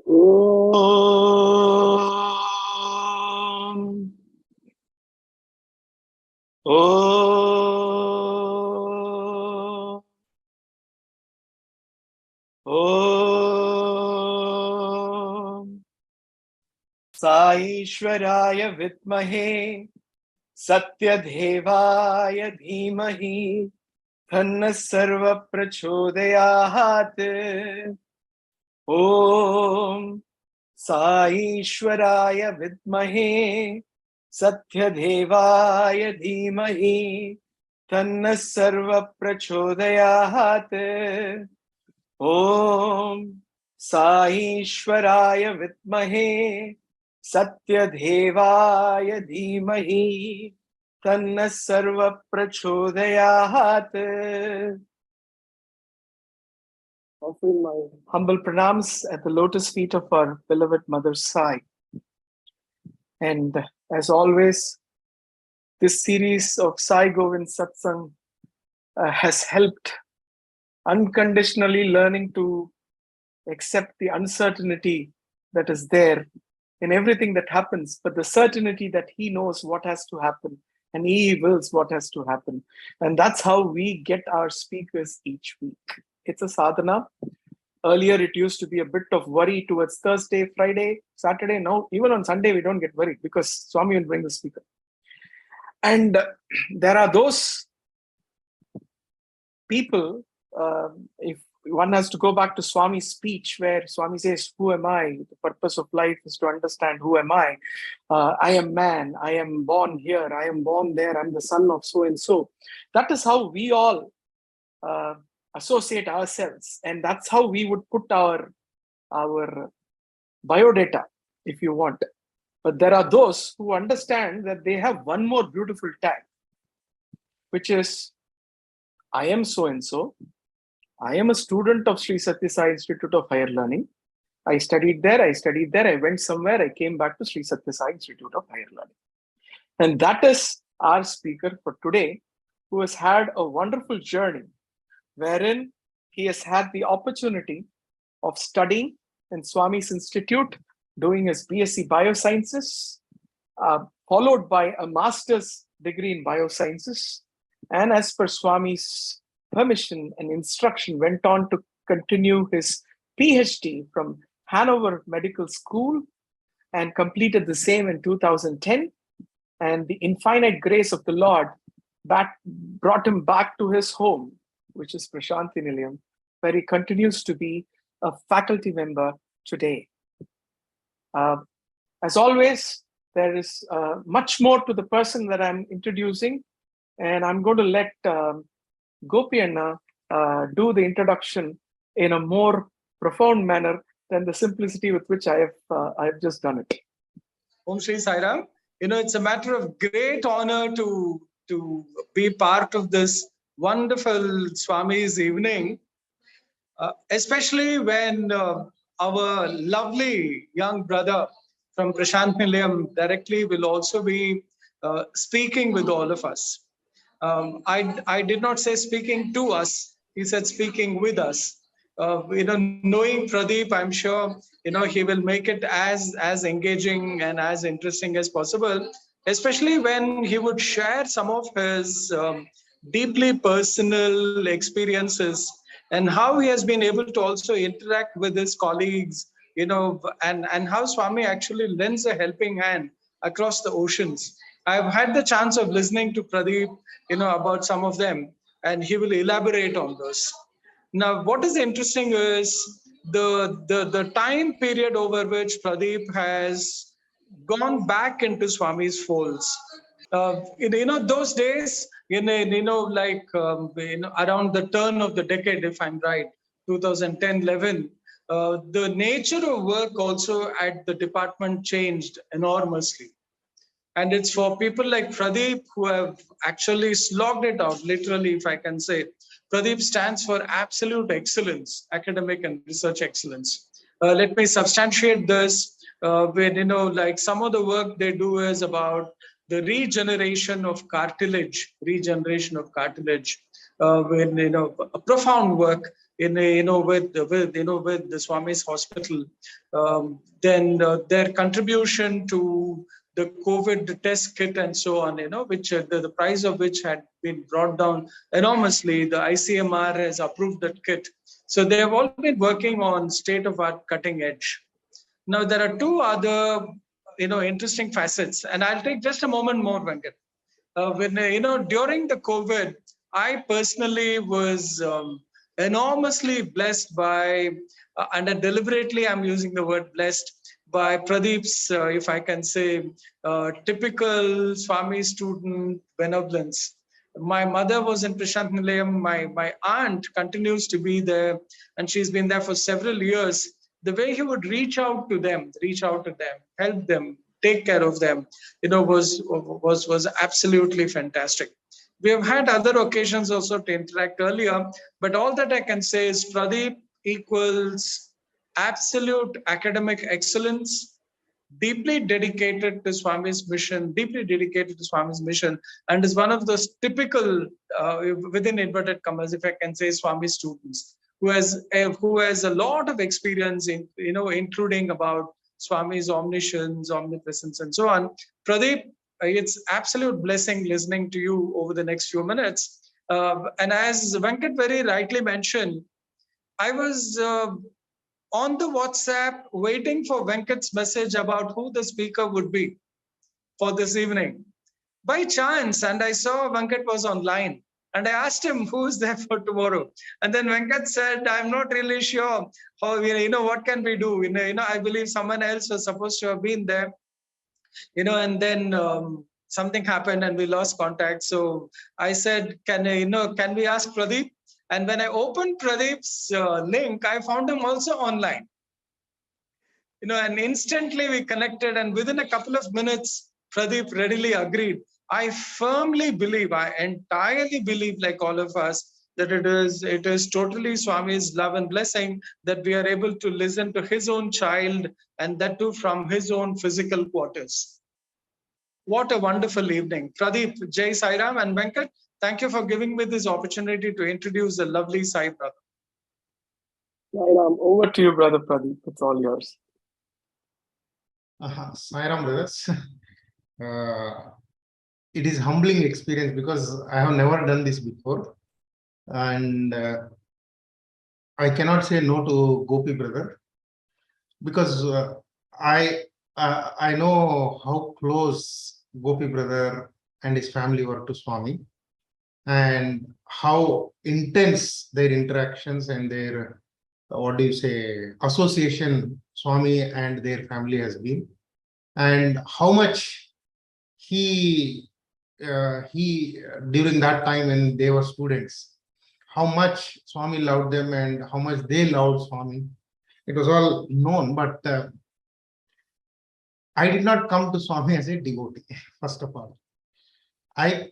Om. Om. Om. Sai Ishwaraya Vidmahe Sathya Devaya Dhimahi Dhanna Sarva Prachodayat. Om Sai Ishwaraya Vidmahe Sathya Devaya Dhimahi Dhanna Sarva Prachodayat. Om Sai Ishwaraya Vidmahe Satya Devaya Dhimahi Tanna Sarva Prachodayat. Offering my humble pranams at the lotus feet of our beloved Mother Sai. And as always, this series of Sai Govind Satsangh has helped unconditionally learning to accept the uncertainty that is there in everything that happens, but the certainty that he knows what has to happen and he wills what has to happen. And that's how we get our speakers each week. It's a sadhana. Earlier, it used to be a bit of worry towards Thursday, Friday, Saturday. Now, even on Sunday, we don't get worried because Swami will bring the speaker. And there are those people, if one has to go back to Swami's speech where Swami says, who am I? The purpose of life is to understand who am I. I am man. I am born here. I am born there. I'm the son of so-and-so. That is how we all associate ourselves. And that's how we would put our biodata, if you want. But there are those who understand that they have one more beautiful tag, which is, I am so-and-so. I am a student of Sri Sathya Sai Institute of Higher Learning. I studied there, I went somewhere, I came back to Sri Sathya Sai Institute of Higher Learning. And that is our speaker for today, who has had a wonderful journey, wherein he has had the opportunity of studying in Swami's Institute, doing his B.Sc Biosciences, followed by a master's degree in Biosciences, and as per Swami's permission and instruction, went on to continue his PhD from Hannover Medical School and completed the same in 2010. And the infinite grace of the Lord brought him back to his home, which is Prashanthi Nilayam, where he continues to be a faculty member today. As always, there is much more to the person that I'm introducing, and I'm going to let Gopi Anna do the introduction in a more profound manner than the simplicity with which I have just done it. Om Shri Sai Ram. It's a matter of great honor to be part of this wonderful Swami's evening, especially when our lovely young brother from Prashanthi Nilayam directly will also be speaking with all of us. I did not say speaking to us. He said speaking with us. Knowing Pradeep, I'm sure he will make it as engaging and as interesting as possible. Especially when he would share some of his deeply personal experiences and how he has been able to also interact with his colleagues. And how Swami actually lends a helping hand across the oceans. I've had the chance of listening to Pradeep, about some of them, and he will elaborate on those. Now, what is interesting is the time period over which Pradeep has gone back into Swami's folds. Those days, around the turn of the decade, if I'm right, 2010-11, the nature of work also at the department changed enormously. And it's for people like Pradeep who have actually slogged it out, literally, if I can say. Pradeep stands for absolute excellence, academic and research excellence. Let me substantiate this with, some of the work they do is about the regeneration of cartilage, a profound work with the Swami's hospital. Then their contribution to the COVID test kit and so on, which the price of which had been brought down enormously. The ICMR has approved that kit. So they have all been working on state-of-art cutting edge. Now, there are two other, interesting facets, and I'll take just a moment more, Venkat. During the COVID, I personally was enormously blessed by, and deliberately I'm using the word blessed, by Pradeep's, if I can say, typical Swami student benevolence. My mother was in Prashanthi Nilayam. My aunt continues to be there, and she's been there for several years. The way he would reach out to them, help them, take care of them, was absolutely fantastic. We have had other occasions also to interact earlier, but all that I can say is Pradeep equals absolute academic excellence, deeply dedicated to Swami's mission, and is one of those typical, within inverted commas, if I can say, Swami students, who has a lot of experience in, including about Swami's omniscience, omnipresence, and so on. Pradeep, it's absolute blessing listening to you over the next few minutes. And as Venkat very rightly mentioned, I was on the WhatsApp waiting for Venkat's message about who the speaker would be for this evening. By chance, and I saw Venkat was online, and I asked him who is there for tomorrow. And then Venkat said, I'm not really sure how, what can we do? I believe someone else was supposed to have been there, and then something happened and we lost contact. So I said, can we ask Pradeep? And when I opened Pradeep's link, I found him also online. And instantly we connected, and within a couple of minutes, Pradeep readily agreed. I firmly believe, I entirely believe, like all of us, that it is totally Swami's love and blessing that we are able to listen to his own child, and that too from his own physical quarters. What a wonderful evening. Pradeep, Jai Sai Ram, and Venkat, thank you for giving me this opportunity to introduce the lovely Sai brother. Sai Ram, over to you, brother Pradeep. It's all yours. Sai Ram, brothers. It is humbling experience because I have never done this before, and I cannot say no to Gopi brother, because I know how close Gopi brother and his family were to Swami, and how intense their interactions and their association Swami and their family has been, and how much he during that time when they were students, how much Swami loved them and how much they loved Swami. It was all known, but I did not come to Swami as a devotee. First of all, I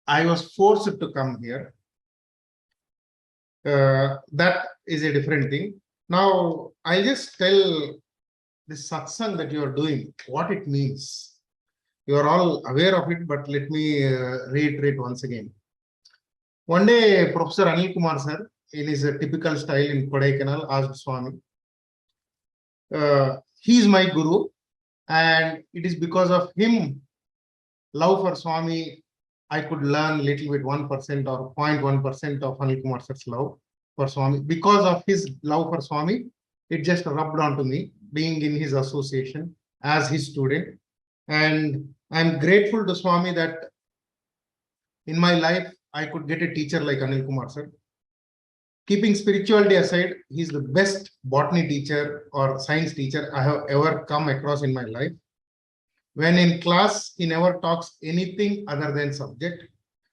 was forced to come here. That is a different thing. Now, I'll just tell this satsang that you are doing, what it means. You are all aware of it, but let me reiterate once again. One day, Professor Anil Kumar sir, in his typical style in Kodaikanal, asked Swami, he is my guru, and it is because of him, love for Swami, I could learn little bit 1% or 0.1% of Anil Kumar sir's love for Swami. Because of his love for Swami, it just rubbed onto me, being in his association as his student. And I'm grateful to Swami that in my life, I could get a teacher like Anil Kumar sir. Keeping spirituality aside, he's the best botany teacher or science teacher I have ever come across in my life. When in class, he never talks anything other than subject.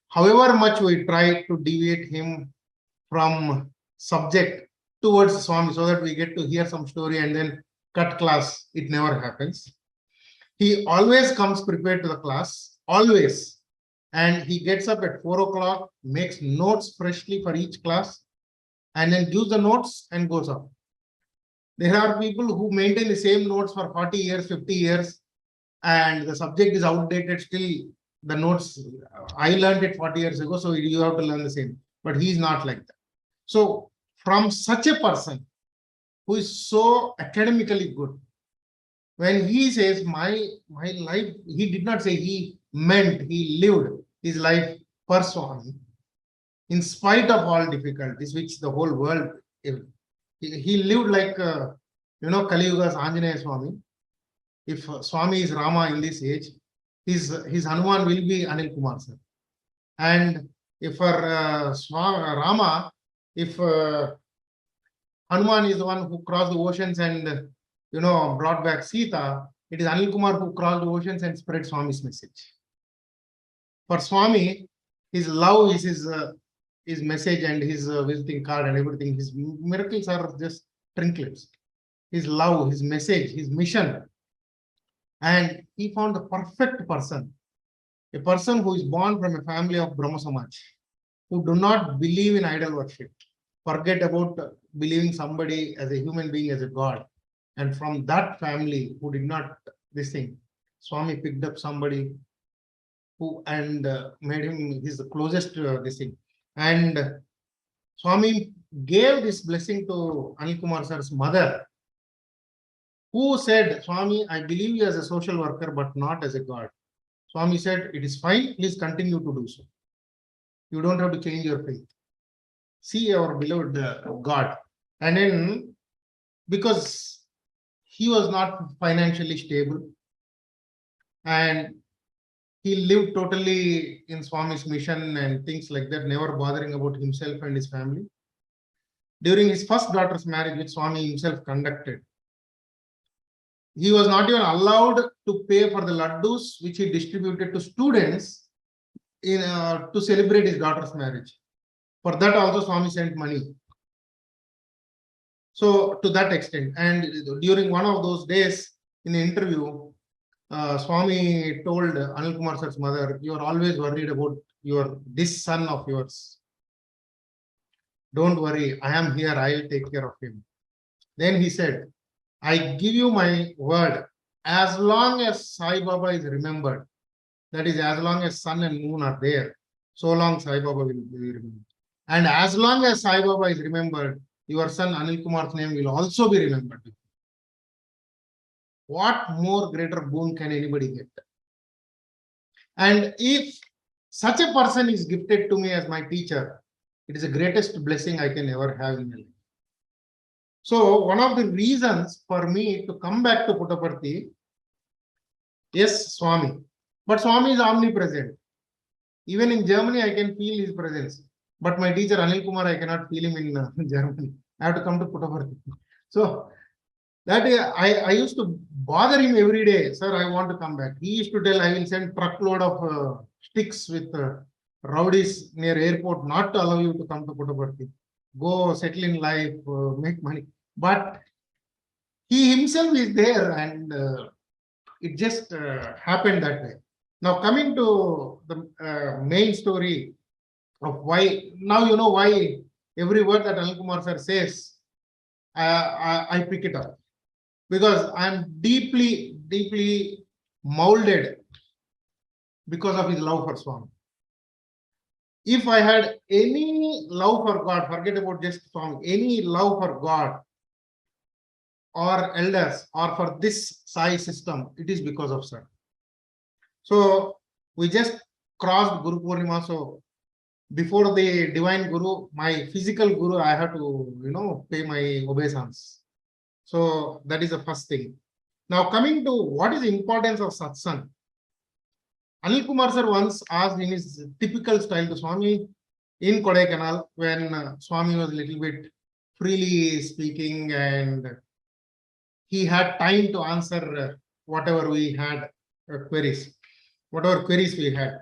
However much we try to deviate him from subject towards Swami so that we get to hear some story and then cut class, it never happens. He always comes prepared to the class, always. And he gets up at 4 o'clock, makes notes freshly for each class, and then gives the notes and goes up. There are people who maintain the same notes for 40 years, 50 years, and the subject is outdated. Still, the notes, I learned it 40 years ago, so you have to learn the same. But he's not like that. So from such a person who is so academically good, when he says my life, he did not say, he meant, he lived his life for Swami, in spite of all difficulties, which the whole world, he lived like, Kali Yuga's Anjaneya Swami. If Swami is Rama in this age, his Hanuman will be Anil Kumar sir. And if for Rama, if Hanuman is the one who crossed the oceans and brought back Sita, it is Anil Kumar who crossed the oceans and spread Swami's message. For Swami, his love is his message and his visiting card and everything. His miracles are just trinkets. His love, his message, his mission. And he found the perfect person, a person who is born from a family of Brahma Samaj, who do not believe in idol worship, forget about believing somebody as a human being, as a god. And from that family who did not this thing, Swami picked up somebody who and made him his closest this thing. And Swami gave this blessing to Anil Kumar sir's mother, who said, Swami, I believe you as a social worker, but not as a god. Swami said, it is fine, please continue to do so. You don't have to change your faith. See our beloved God. And then, because he was not financially stable and he lived totally in Swami's mission and things like that, never bothering about himself and his family. During his first daughter's marriage, which Swami himself conducted, he was not even allowed to pay for the laddus which he distributed to students to celebrate his daughter's marriage. For that also Swami sent money. So to that extent, and during one of those days in the interview, Swami told Anil Kumar sir's mother, you are always worried about this son of yours. Don't worry, I am here, I will take care of him. Then he said, I give you my word, as long as Sai Baba is remembered, that is, as long as sun and moon are there, so long Sai Baba will be remembered. And as long as Sai Baba is remembered, your son Anil Kumar's name will also be remembered. What more greater boon can anybody get? And if such a person is gifted to me as my teacher, it is the greatest blessing I can ever have in my life. So one of the reasons for me to come back to Puttaparthi, yes, Swami, but Swami is omnipresent. Even in Germany, I can feel his presence. But my teacher Anil Kumar, I cannot feel him in Germany. I have to come to Puttaparthi. So that I used to bother him every day. Sir, I want to come back. He used to tell, I will send truckload of sticks with rowdies near airport not to allow you to come to Puttaparthi. Go settle in life, make money. But he himself is there, and it just happened that way. Now coming to the main story of why, now you know why every word that Anil Kumar sir says, I pick it up. Because I am deeply, deeply molded because of his love for Swami. If I had any love for God, forget about just Swami, any love for God or elders or for this Sai system, it is because of Sir. So we just crossed Guru Purnima. So before the divine Guru, my physical Guru, I have to, pay my obeisance. So that is the first thing. Now coming to what is the importance of Satsangh. Anil Kumar sir once asked in his typical style to Swami in Kodaikanal when Swami was a little bit freely speaking and he had time to answer whatever we had queries, whatever queries we had.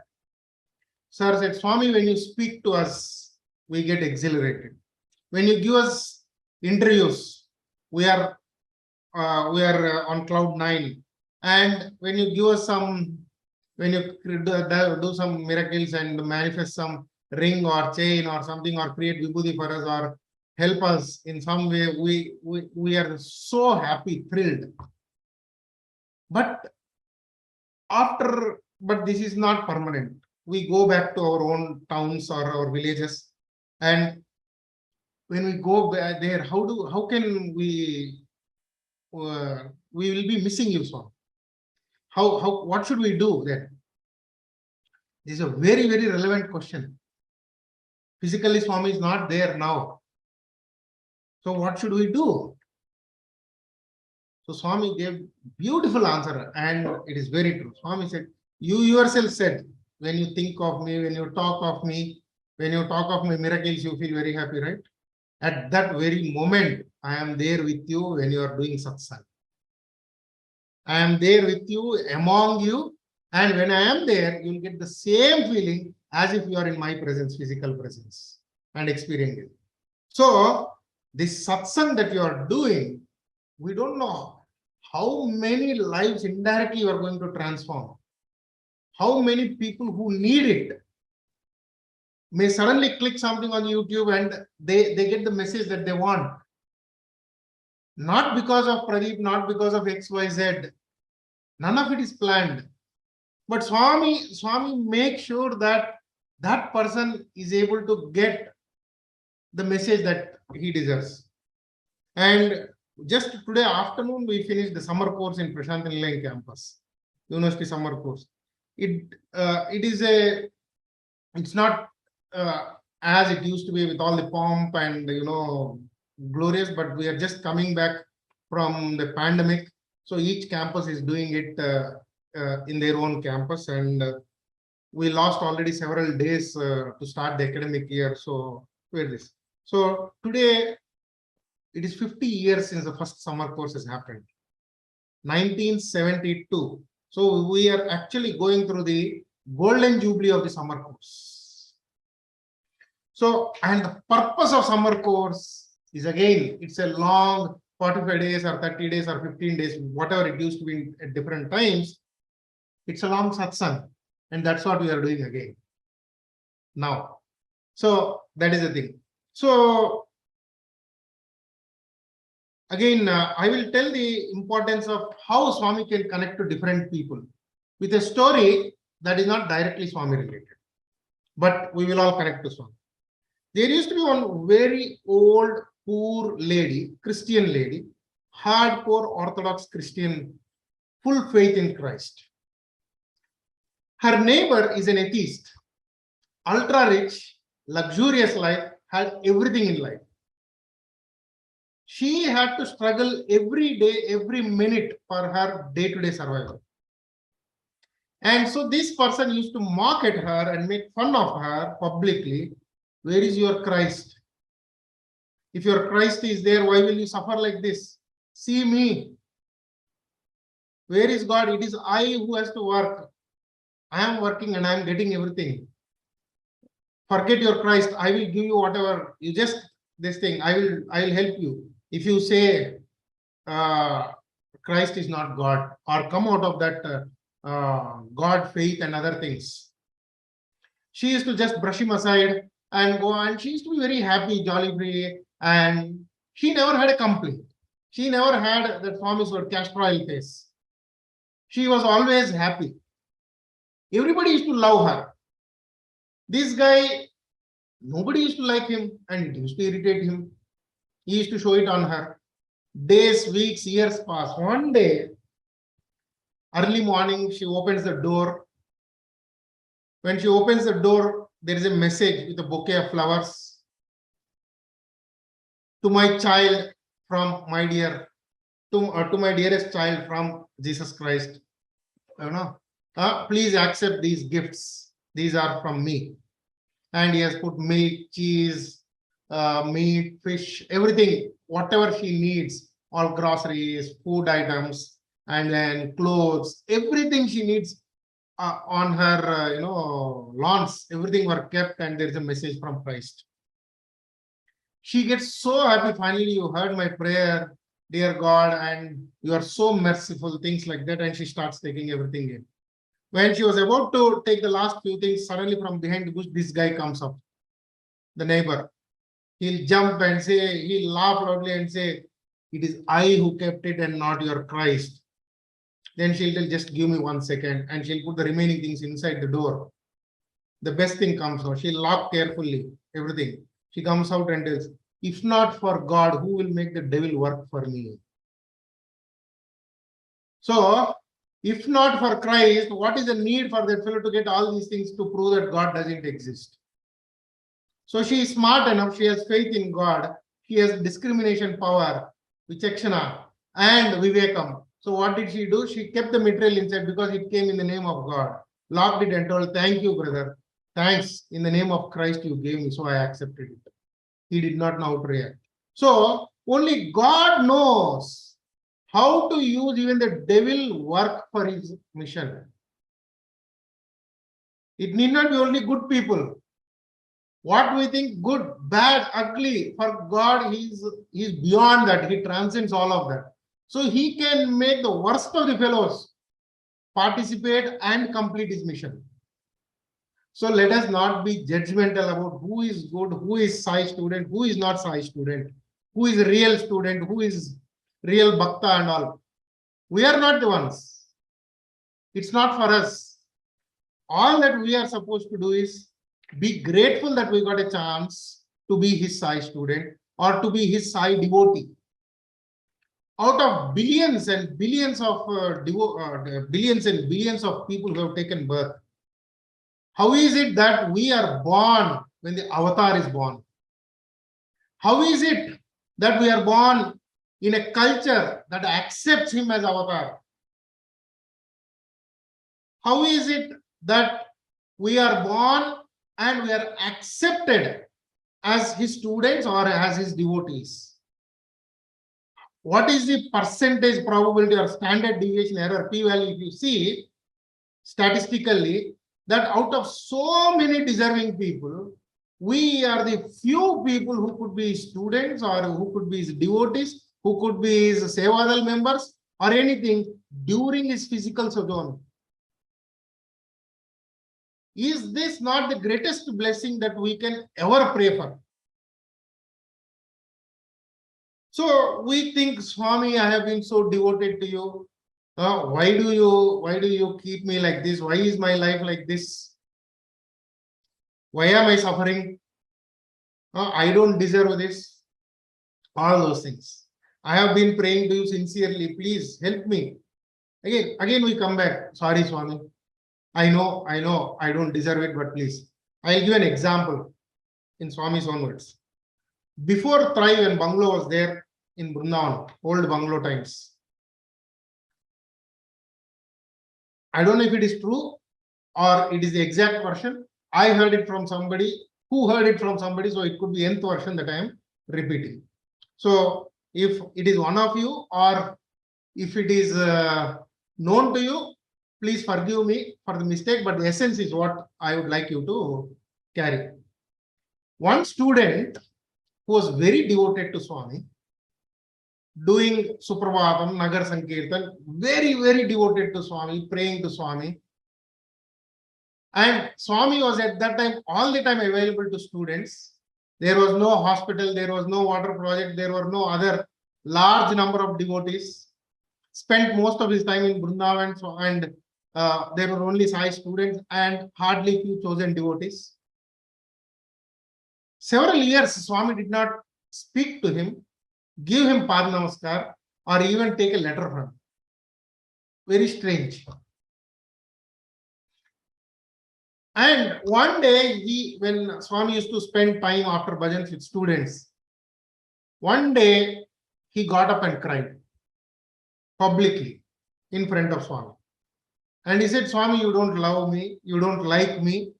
Sir said, Swami, when you speak to us, we get exhilarated. When you give us interviews, we are on cloud 9. And when you give us when you do some miracles and manifest some ring or chain or something, or create vibhuti for us or help us in some way, we are so happy, thrilled. But this is not permanent. We go back to our own towns or our villages, and when we go there, how can we will be missing you, Swami? What should we do then? This is a very, very relevant question. Physically, Swami is not there now. So what should we do? So Swami gave beautiful answer, and it is very true. Swami said, you yourself said, when you think of me, when you talk of me, when you talk of my miracles, you feel very happy, right? At that very moment, I am there with you when you are doing satsang. I am there with you, among you, and when I am there, you'll get the same feeling as if you are in my presence, physical presence, and experiencing it. So this satsang that you are doing, we don't know how many lives indirectly you are going to transform. How many people who need it may suddenly click something on YouTube and they get the message that they want. Not because of Pradeep, not because of XYZ. None of it is planned. But Swami makes sure that that person is able to get the message that he deserves. And just today afternoon, we finished the summer course in Prashanthi Nilayam campus, university summer course. It's not as it used to be with all the pomp and glorious, but we are just coming back from the pandemic. So each campus is doing it in their own campus, and we lost already several days to start the academic year. So where this? So today it is 50 years since the first summer course has happened, 1972. So we are actually going through the golden jubilee of the summer course. So, and the purpose of summer course is, again, it's a long 45 days or 30 days or 15 days, whatever it used to be at different times. It's a long satsang, and that's what we are doing again now. So that is the thing. So again, I will tell the importance of how Swami can connect to different people with a story that is not directly Swami related, but we will all connect to Swami. There used to be one very old, poor lady, Christian lady, hardcore Orthodox Christian, full faith in Christ. Her neighbor is an atheist, ultra rich, luxurious life, had everything in life. She had to struggle every day, every minute for her day-to-day survival. And so this person used to mock at her and make fun of her publicly. Where is your Christ? If your Christ is there, why will you suffer like this? See me. Where is God? It is I who has to work. I am working and I am getting everything. Forget your Christ. I will give you whatever. You just this thing. I will help you. If you say Christ is not God, or come out of that God faith and other things. She used to just brush him aside and go, and she used to be very happy, jolly free, and she never had a complaint. She never had that Swami's word castor oil face. She was always happy. Everybody used to love her. This guy, nobody used to like him, and it used to irritate him. He used to show it on her. Days, weeks, years pass. One day, early morning, she opens the door. When she opens the door, there is a message with a bouquet of flowers. To my child from my dear, to my dearest child from Jesus Christ. Please accept these gifts. These are from me. And he has put milk, cheese, meat, fish, everything, whatever she needs, all groceries, food items, and then clothes, everything she needs on her, lawns, everything were kept, and there is a message from Christ. She gets so happy. Finally, you heard my prayer, dear God, and you are so merciful, things like that. And she starts taking everything in. When she was about to take the last few things, suddenly from behind the bush, this guy comes up, the neighbor. He'll jump and say, he'll laugh loudly and say, it is I who kept it and not your Christ. Then she'll tell, just give me 1 second, and she'll put the remaining things inside the door. The best thing comes out. She'll lock carefully everything. She comes out and tells, If not for God, who will make the devil work for me? So, if not for Christ, what is the need for that fellow to get all these things to prove that God doesn't exist? So she is smart enough, she has faith in God, she has discrimination power, vichakshana, and vivekam. So what did she do? She kept the material inside because it came in the name of God. Locked it and told, thank you, brother. Thanks. In the name of Christ you gave me, so I accepted it. He did not know how to react. So only God knows how to use even the devil work for his mission. It need not be only good people. What we think good, bad, ugly, for God, he's beyond that. He transcends all of that. So he can make the worst of the fellows participate and complete his mission. So let us not be judgmental about who is good, who is Sai student, who is not Sai student, who is real student, who is real bhakta and all. We are not the ones. It's not for us. All that we are supposed to do is be grateful that we got a chance to be his Sai student or to be his Sai devotee. Out of billions and billions of billions and billions of people who have taken birth, how is it that we are born when the avatar is born? How is it that we are born in a culture that accepts him as avatar? How is it that we are born and we are accepted as his students or as his devotees? What is the percentage probability or standard deviation error, p-value, if you see statistically, that out of so many deserving people, we are the few people who could be students or who could be his devotees, who could be his Sevadal members or anything during his physical sojourn. Is this not the greatest blessing that we can ever pray for? So we think, Swami, I have been so devoted to you. Why do you keep me like this? Why is my life like this? Why am I suffering? I don't deserve this. All those things. I have been praying to you sincerely. Please help me. Again we come back. Sorry, Swami. I know, I don't deserve it, but please. I'll give an example in Swami's own words. Before Thrive, when bungalow was there in Vrindavan, old bungalow times. I don't know if it is true or it is the exact version. I heard it from somebody who heard it from somebody, so it could be nth version that I am repeating. So if it is one of you or if it is known to you, please forgive me for the mistake, but the essence is what I would like you to carry. One student who was very devoted to Swami, doing Suprabhatam, Nagar Sankirtan, very, very devoted to Swami, praying to Swami. And Swami was at that time all the time available to students. There was no hospital, there was no water project, there were no other large number of devotees. Spent most of his time in Vrindavan, and there were only Sai students and hardly few chosen devotees. Several years, Swami did not speak to him, give him Pad Namaskar, or even take a letter from him. Very strange. And one day, when Swami used to spend time after bhajans with students, one day he got up and cried publicly in front of Swami. And he said, Swami, you don't love me, you don't like me.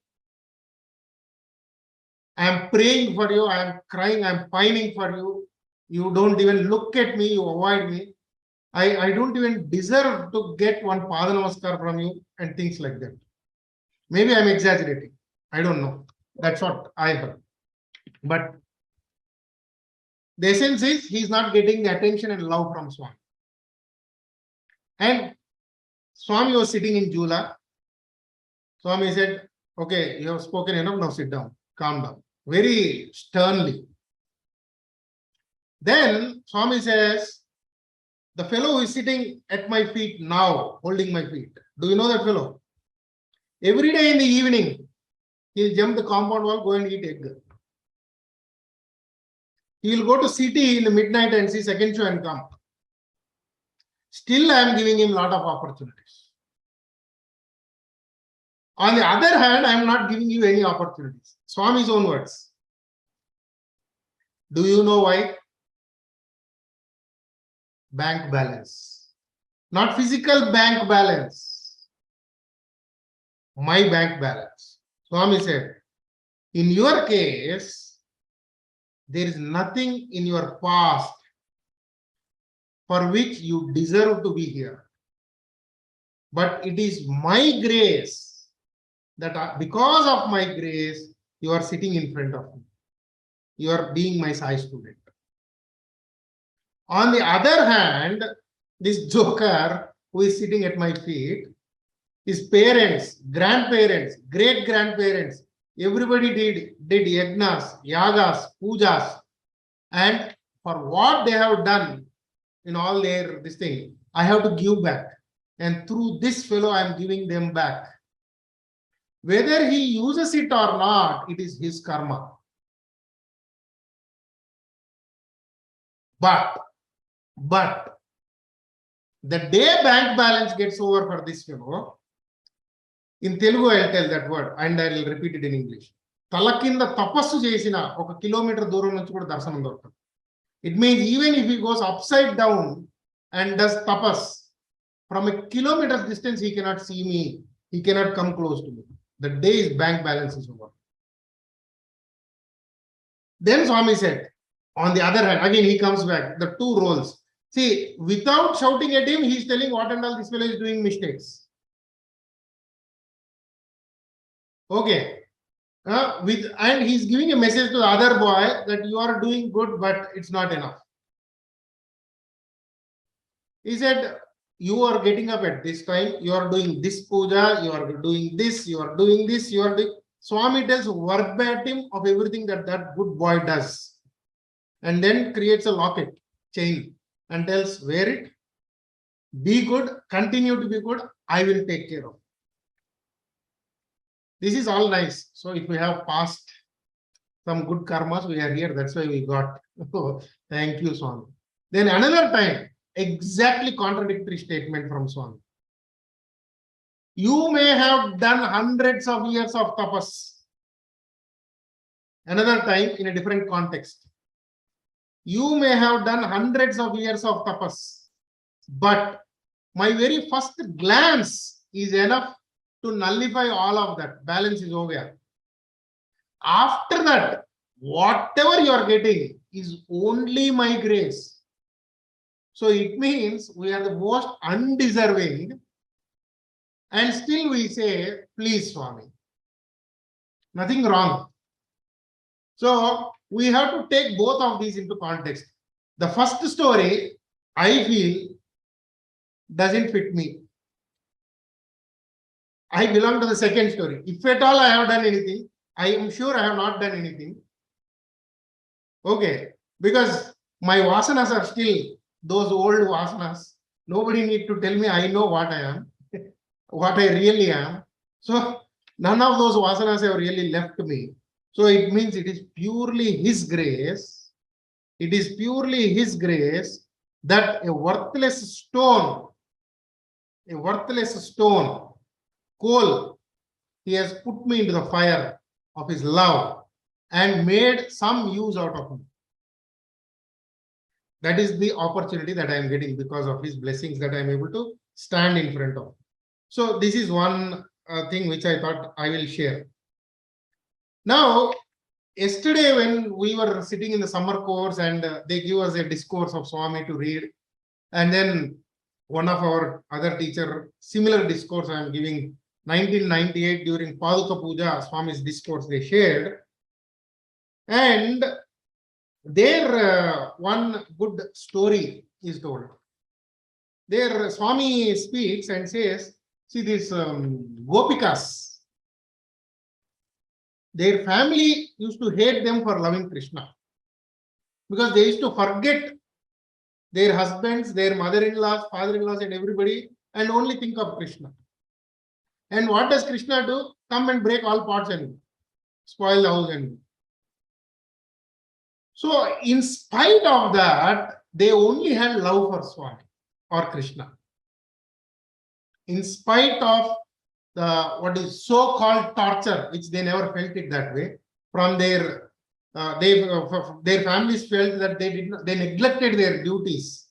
I am praying for you, I am crying, I am pining for you. You don't even look at me, you avoid me. I don't even deserve to get one Pada Namaskar from you and things like that. Maybe I'm exaggerating. I don't know. That's what I heard. But the essence is he's not getting the attention and love from Swami. And Swami was sitting in Jula. Swami said, okay, you have spoken enough, now sit down, calm down. Very sternly. Then Swami says, the fellow who is sitting at my feet now, holding my feet, do you know that fellow? Every day in the evening, he'll jump the compound wall, go and eat egg. He will go to city in the midnight and see second show and come. Still, I am giving him a lot of opportunities. On the other hand, I am not giving you any opportunities. Swami's own words. Do you know why? Bank balance. Not physical bank balance. My bank balance. Swami said, in your case, there is nothing in your past for which you deserve to be here. But it is my grace that because of my grace, you are sitting in front of me. You are being my Sai student. On the other hand, this joker who is sitting at my feet, his parents, grandparents, great-grandparents, everybody did yagnas, yagas, pujas, and for what they have done in all their this thing, I have to give back. And through this fellow, I am giving them back. Whether he uses it or not, it is his karma. But the day bank balance gets over for this fellow, in Telugu I'll tell that word and I'll repeat it in English. Talakinda tapassu chesina oka kilometer dooram nunchi kuda darshanam dorukadu. It means even if he goes upside down and does tapas, from a kilometer's distance he cannot see me, he cannot come close to me. The day his bank balance is over. Then Swami said, on the other hand, again he comes back, the two roles. See, without shouting at him, he is telling what and all this fellow is doing mistakes. Okay. And he's giving a message to the other boy that you are doing good, but it's not enough. He said, you are getting up at this time, you are doing this puja, you are doing this, you are doing this, you are doing. Swami tells verbatim of everything that that good boy does. And then creates a locket, chain, and tells, wear it, be good, continue to be good, I will take care of it. This is all nice. So if we have passed some good karmas, we are here. That's why we got. Thank you, Swami. Then another time, exactly contradictory statement from Swami. You may have done hundreds of years of tapas. Another time, in a different context. You may have done hundreds of years of tapas, but my very first glance is enough to nullify all of that. Balance is over. After that, whatever you are getting is only my grace. So it means we are the most undeserving, and still we say, please, Swami. Nothing wrong. So we have to take both of these into context. The first story, I feel, doesn't fit me. I belong to the second story. If at all I have done anything, I am sure I have not done anything. Okay, because my vasanas are still those old vasanas. Nobody need to tell me I know what I am, what I really am. So none of those vasanas have really left me. So it means it is purely His grace. It is purely His grace that a worthless stone, coal, He has put me into the fire of His love and made some use out of me. That is the opportunity that I am getting because of His blessings that I am able to stand in front of. So this is one thing which I thought I will share. Now, yesterday when we were sitting in the summer course and they give us a discourse of Swami to read, and then one of our other teacher, similar discourse I am giving, 1998 during Paduka Puja, Swami's discourse they shared. And there one good story is told. There Swami speaks and says, see these Gopikas, their family used to hate them for loving Krishna because they used to forget their husbands, their mother-in-laws, father-in-laws and everybody and only think of Krishna. And what does Krishna do? Come and break all pots and spoil the house and So in spite of that, they only had love for Swami or Krishna. In spite of the what is so-called torture, which they never felt it that way, from their their families felt that they neglected their duties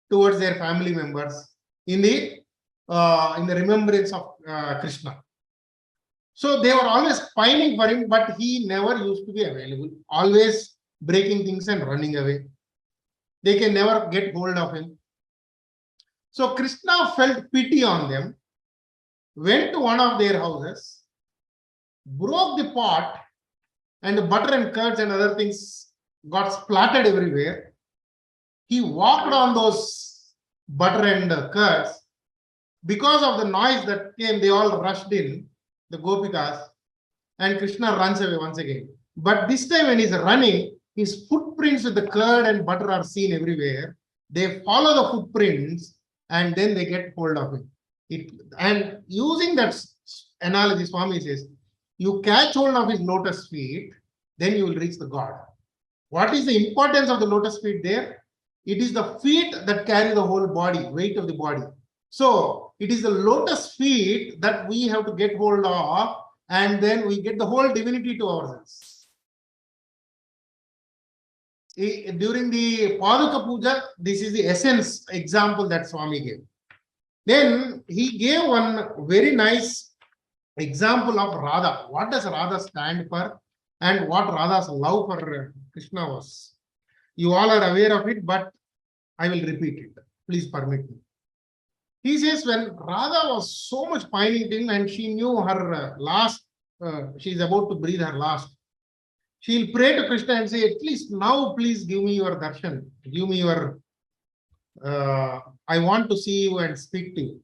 towards their family members in the remembrance of Krishna. So they were always pining for him, but he never used to be available, always breaking things and running away. They can never get hold of him. So Krishna felt pity on them, went to one of their houses, broke the pot, and the butter and curds and other things got splattered everywhere. He walked on those butter and curds. Because of the noise that came, they all rushed in, the Gopikas, and Krishna runs away once again. But this time when he's running, his footprints with the curd and butter are seen everywhere. They follow the footprints and then they get hold of him. And using that analogy, Swami says, you catch hold of his lotus feet, then you will reach the God. What is the importance of the lotus feet there? It is the feet that carry the whole body, weight of the body. So it is the lotus feet that we have to get hold of, and then we get the whole divinity to ourselves. During the Paduka Puja, this is the essence example that Swami gave. Then he gave one very nice example of Radha. What does Radha stand for and what Radha's love for Krishna was? You all are aware of it, but I will repeat it. Please permit me. He says when Radha was so much pining and she knew her last, she is about to breathe her last, she'll pray to Krishna and say, at least now please give me your darshan, give me your, I want to see you and speak to you.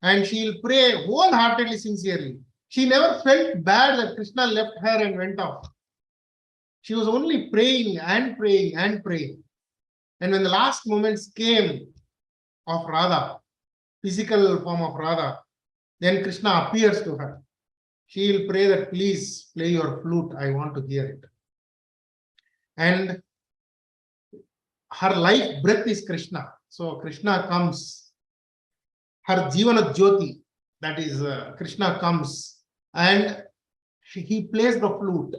And she'll pray wholeheartedly, sincerely. She never felt bad that Krishna left her and went off. She was only praying and praying and praying. And when the last moments came of Radha, physical form of Radha, then Krishna appears to her. She will pray that please play your flute, I want to hear it. And her life breath is Krishna. So Krishna comes, her Jivana Jyoti, that is Krishna comes and he plays the flute.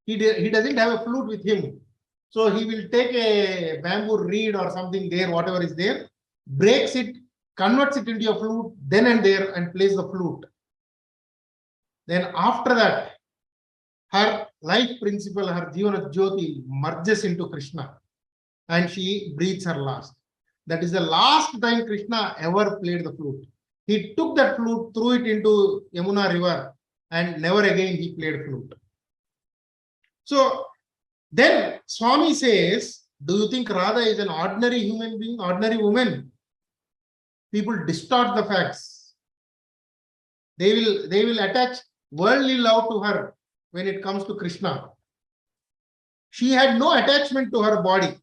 He doesn't have a flute with him. So he will take a bamboo reed or something there, whatever is there, breaks it, converts it into a flute, then and there, and plays the flute. Then after that, her life principle, her Jivana Jyoti merges into Krishna and she breathes her last. That is the last time Krishna ever played the flute. He took that flute, threw it into Yamuna river, and never again he played flute. So then Swami says, do you think Radha is an ordinary human being, ordinary woman? People distort the facts. They will attach worldly love to her when it comes to Krishna. She had no attachment to her body.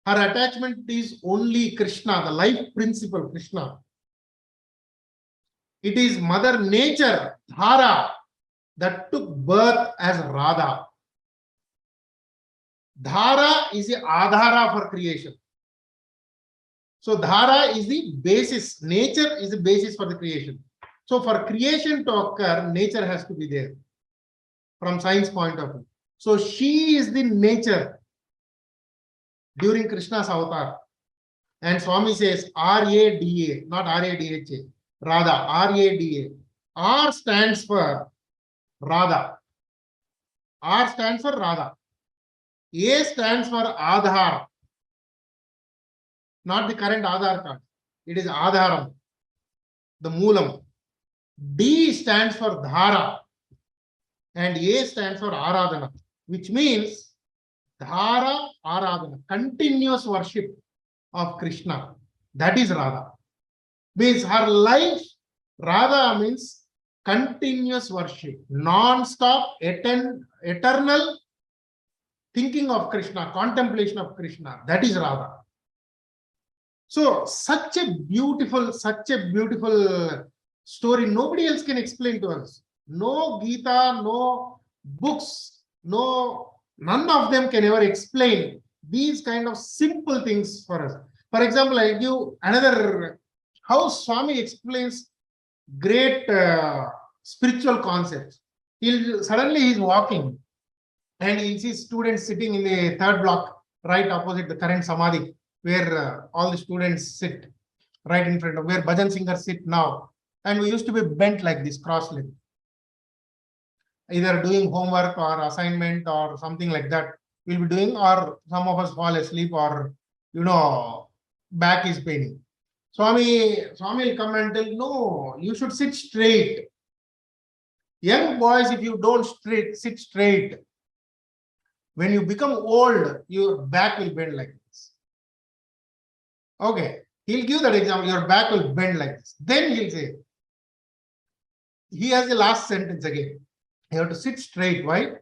Her attachment is only Krishna, the life principle, Krishna. It is Mother Nature, Dhara, that took birth as Radha. Dhara is the Adhara for creation. So Dhara is the basis. Nature is the basis for the creation. So for creation to occur, nature has to be there from science point of view. So she is the nature during Krishna's avatar. And Swami says R-A-D-A, not R-A-D-H-A, Radha, R-A-D-A. R stands for Radha. R stands for Radha. A stands for Adhar, not the current Aadhaar card. It is Adharam, the Moolam. D stands for Dhara and A stands for Aradhana, which means Dhara Aradhana, continuous worship of Krishna. That is Radha. Means her life, Radha means continuous worship, non-stop, eternal thinking of Krishna, contemplation of Krishna. That is Radha. So such a beautiful story. Nobody else can explain to us. No Gita, no books, no None of them can ever explain these kind of simple things for us. For example, I'll give another how Swami explains great spiritual concepts. He's walking and he'll see students sitting in the third block right opposite the current Samadhi, where all the students sit right in front of where bhajan singers sit now. And we used to be bent like this, cross-legged, either doing homework or assignment or something like that we'll be doing, or some of us fall asleep, or back is paining. Swami will come and tell, no, you should sit straight. Young boys, if you don't sit straight, when you become old, your back will bend like this. Okay, he'll give that example, your back will bend like this. Then he'll say, he has the last sentence again. You have to sit straight. Why?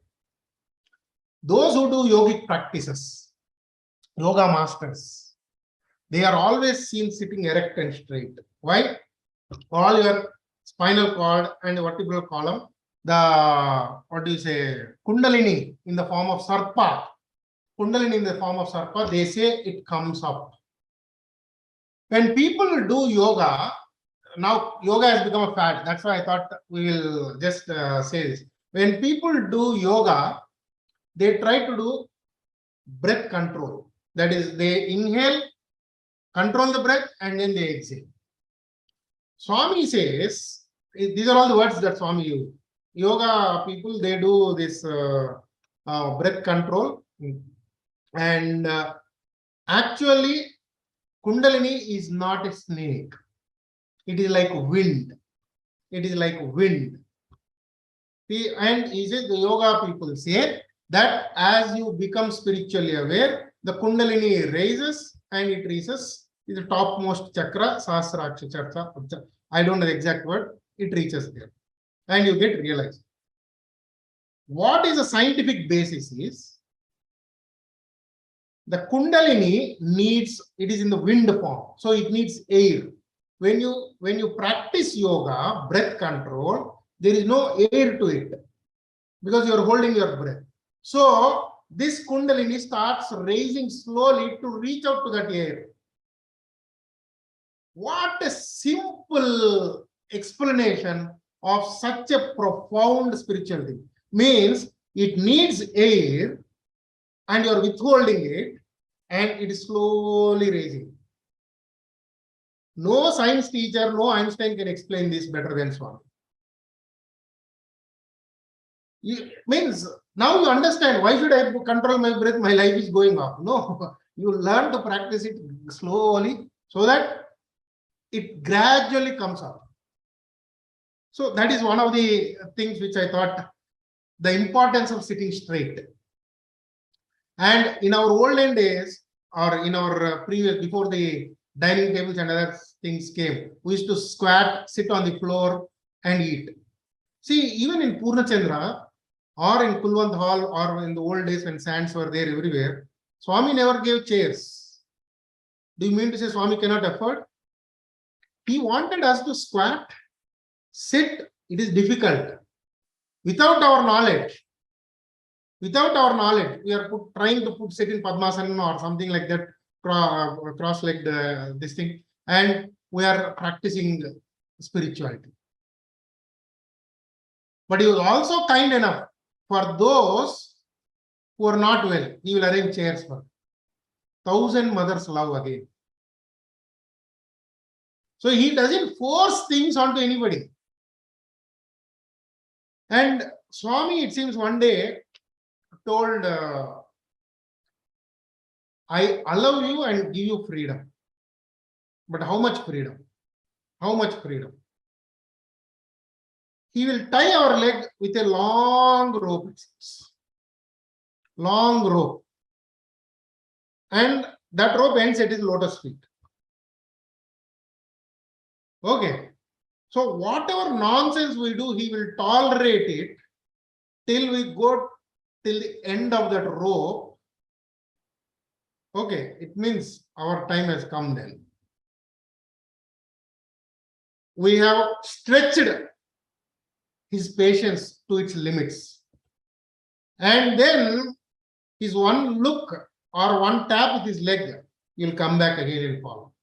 Those who do yogic practices, yoga masters, they are always seen sitting erect and straight. Why? All your spinal cord and the vertebral column, the Kundalini in the form of Sarpa. Kundalini in the form of Sarpa, they say it comes up. When people do yoga, now yoga has become a fad. That's why I thought we will just say this. When people do yoga, they try to do breath control. That is, they inhale, control the breath, and then they exhale. Swami says, these are all the words that Swami used. Yoga people, they do this breath control. And actually, Kundalini is not a snake. It is like wind. It is like wind. And he says, the yoga people say that as you become spiritually aware, the Kundalini raises and it reaches the topmost chakra, Sahasraksha chakra. I don't know the exact word. It reaches there. And you get realized. What is the scientific basis is the Kundalini needs, it is in the wind form. So it needs air. When you practice yoga, breath control, there is no air to it because you are holding your breath. So this Kundalini starts raising slowly to reach out to that air. What a simple explanation of such a profound spiritual thing. Means it needs air and you are withholding it and it is slowly raising. No science teacher, no Einstein can explain this better than Swami. Means now you understand why should I control my breath? My life is going off. No, you learn to practice it slowly so that it gradually comes up. So that is one of the things which I thought, the importance of sitting straight. And in our olden days, or in our previous, before the dining tables and other things came, we used to squat, sit on the floor and eat. See, even in Purnachandra or in Kulwant Hall or in the old days when sands were there everywhere, Swami never gave chairs. Do you mean to say Swami cannot afford? He wanted us to squat, sit. It is difficult. Without our knowledge, we are trying to sit in Padmasana or something like that, cross-legged this thing, and we are practicing spirituality. But he was also kind enough for those who are not well. He will arrange chairs for 1,000 mothers love again. So he doesn't force things onto anybody. And Swami, it seems, one day told, I allow you and give you freedom. But how much freedom? How much freedom? He will tie our leg with a long rope. Long rope. And that rope ends at his lotus feet. Okay. So whatever nonsense we do, he will tolerate it till we go till the end of that rope. Okay, it means our time has come then. We have stretched his patience to its limits. And then his one look or one tap with his leg, he'll come back again and follow.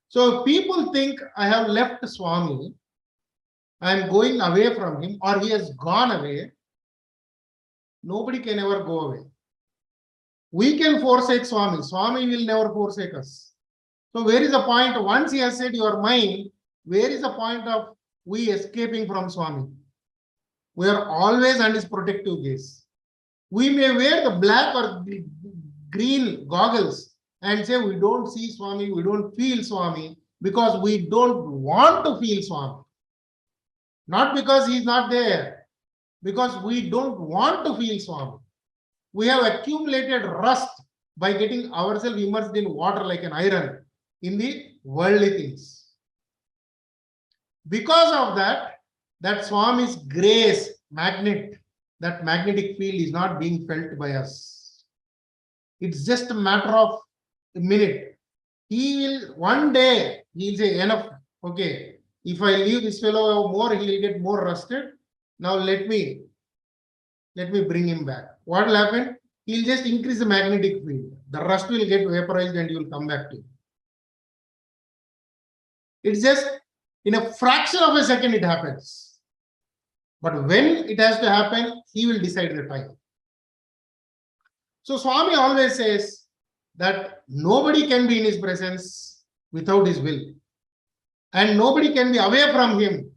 So people think I have left Swami, I am going away from him, or he has gone away. Nobody can ever go away. We can forsake Swami. Swami will never forsake us. So where is the point? Once he has said you are mine, where is the point of we escaping from Swami? We are always under his protective gaze. We may wear the black or green goggles and say we don't see Swami, we don't feel Swami, because we don't want to feel Swami. Not because he's not there, because we don't want to feel Swami. We have accumulated rust by getting ourselves immersed in water like an iron in the worldly things. Because of that, that Swami's grace magnet, that magnetic field is not being felt by us. It's just a matter of a minute. He will, one day, he'll say, enough, okay, if I leave this fellow more, he will get more rusted. Now let me bring him back. What will happen? He'll just increase the magnetic field. The rust will get vaporized and he will come back to you. It's just in a fraction of a second it happens. But when it has to happen, he will decide the time. So Swami always says that nobody can be in his presence without his will. And nobody can be away from him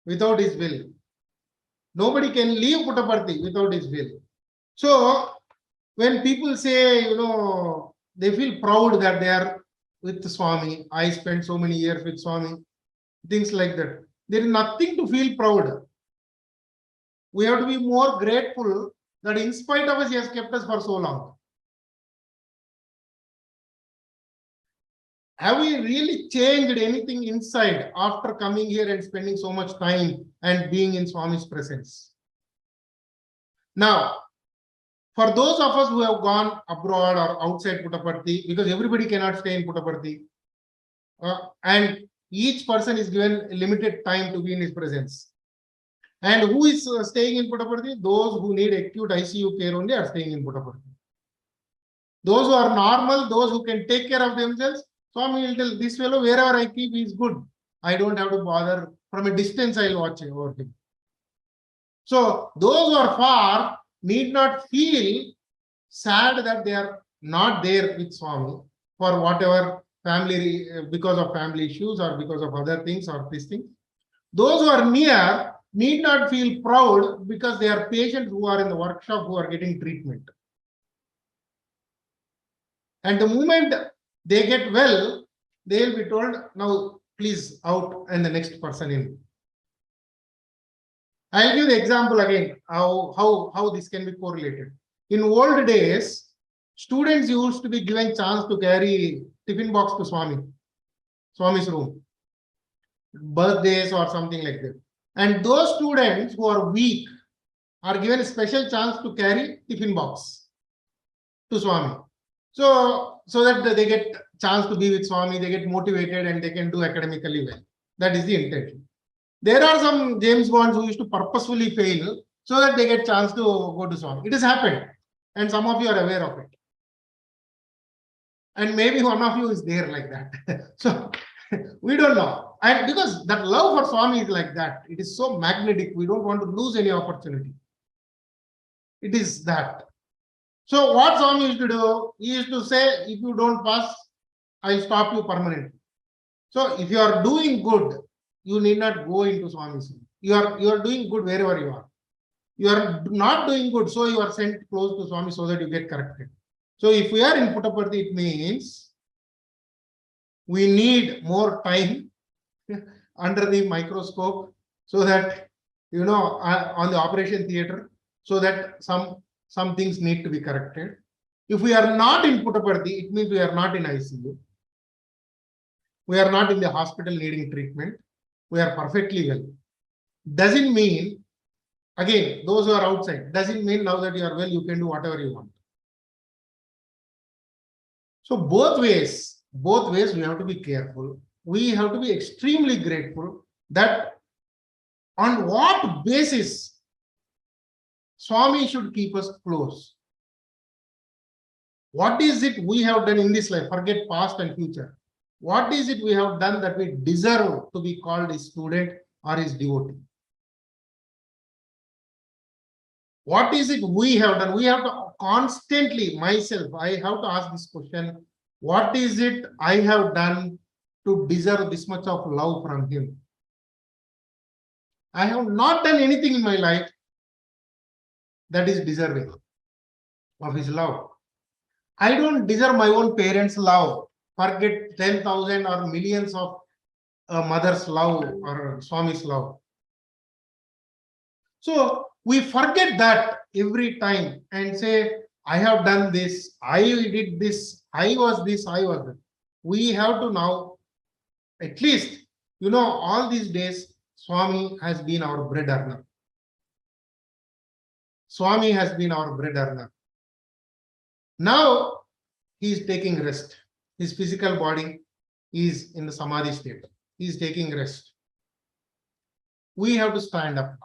without his will. Nobody can leave Puttaparthi without his will. So when people say, they feel proud that they are with Swami, I spent so many years with Swami, things like that. There is nothing to feel proud. We have to be more grateful that in spite of us, he has kept us for so long. Have we really changed anything inside after coming here and spending so much time and being in Swami's presence? Now, for those of us who have gone abroad or outside Puttaparthi, because everybody cannot stay in Puttaparthi, and each person is given limited time to be in his presence. And who is staying in Puttaparthi? Those who need acute ICU care only are staying in Puttaparthi. Those who are normal, those who can take care of themselves, Swami will tell this fellow, wherever I keep, he is good. I don't have to bother. From a distance, I'll watch over him. So those who are far need not feel sad that they are not there with Swami for whatever family, because of family issues or because of other things or these things. Those who are near need not feel proud because they are patients who are in the workshop who are getting treatment. And the moment they get well, they will be told, now please out and the next person in. I'll give the example again, how this can be correlated. In old days, students used to be given chance to carry tiffin box to Swami's room, birthdays or something like that. And those students who are weak are given a special chance to carry tiffin box to Swami. So that they get chance to be with Swami, they get motivated and they can do academically well. That is the intention. There are some James Bonds who used to purposefully fail so that they get chance to go to Swami. It has happened. And some of you are aware of it. And maybe one of you is there like that. So we don't know. And because that love for Swami is like that, it is so magnetic. We don't want to lose any opportunity. It is that. So what Swami used to do, he used to say, if you don't pass, I'll stop you permanently. So if you are doing good, you need not go into Swami's room. You are doing good wherever you are. You are not doing good, so you are sent close to Swami so that you get corrected. So if we are in Puttaparthi, it means we need more time under the microscope so that, on the operation theater, so that some things need to be corrected. If we are not in Puttaparthi, it means we are not in ICU. We are not in the hospital needing treatment. We are perfectly well. Doesn't mean, again, those who are outside, doesn't mean now that you are well, you can do whatever you want. So both ways we have to be careful. We have to be extremely grateful that on what basis Swami should keep us close. What is it we have done in this life? Forget past and future. What is it we have done that we deserve to be called his student or his devotee? What is it we have done? We have to constantly, myself, I have to ask this question. What is it I have done to deserve this much of love from him? I have not done anything in my life that is deserving of his love. I don't deserve my own parents' love. Forget 10,000 or millions of mother's love or Swami's love. So we forget that every time and say, I have done this, I did this, I was this, I was that. We have to now, at least, all these days, Swami has been our bread earner. Swami has been our bread earner. Now he is taking rest. His physical body is in the samadhi state. He is taking rest. We have to stand up.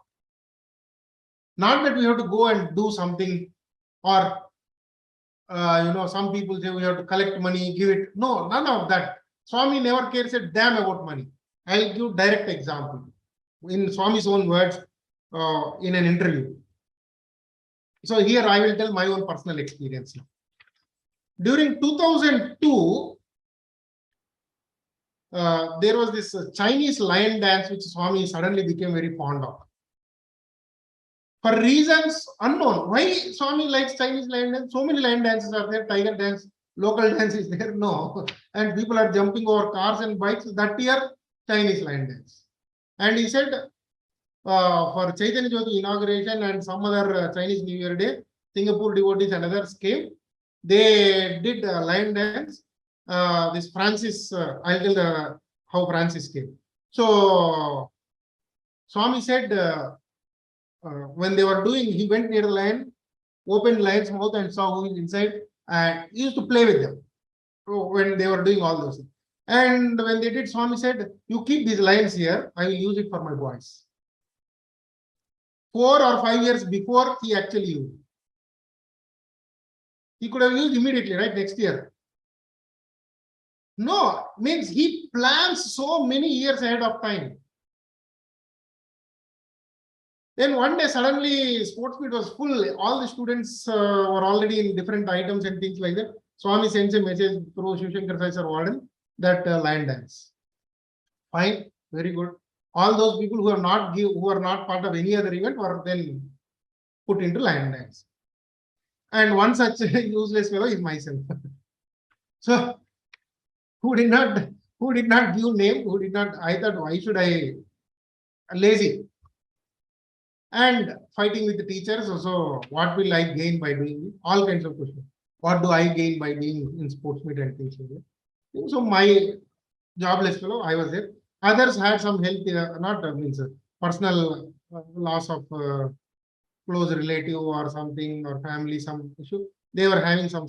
Not that we have to go and do something, or some people say we have to collect money, give it. No, none of that. Swami never cares a damn about money. I'll give direct example in Swami's own words in an interview. So here I will tell my own personal experience. During 2002, there was this Chinese lion dance which Swami suddenly became very fond of. For reasons unknown. Why Swami likes Chinese lion dance? So many lion dances are there, tiger dance, local dance is there. No. And people are jumping over cars and bikes. That year, Chinese lion dance. And he said, for Chaitanya Jyoti inauguration and some other Chinese New Year Day, Singapore devotees and others came. They did lion dance. This Francis, I'll tell how Francis came. So Swami said, when they were doing, he went near the lion, opened lion's mouth and saw who is inside, and he used to play with them when they were doing all those things. And when they did, Swami said, you keep these lions here, I will use it for my boys. 4 or 5 years before he actually used. He could have used immediately, right, next year. No, means he plans so many years ahead of time. Then one day suddenly sports meet was full. All the students were already in different items and things like that. Swami sends a message through Shivshankar Sai Warden that lion dance. Fine, very good. All those people who are not part of any other event were then put into lion dance. And one such useless fellow is myself. So who did not give name, I thought, why should I lazy? And fighting with the teachers. So what will I gain by doing it? All kinds of questions. What do I gain by being in sports meet and things like that? So my jobless fellow, I was there. Others had some health, personal loss of close relative or something, or family, some issue. They were having some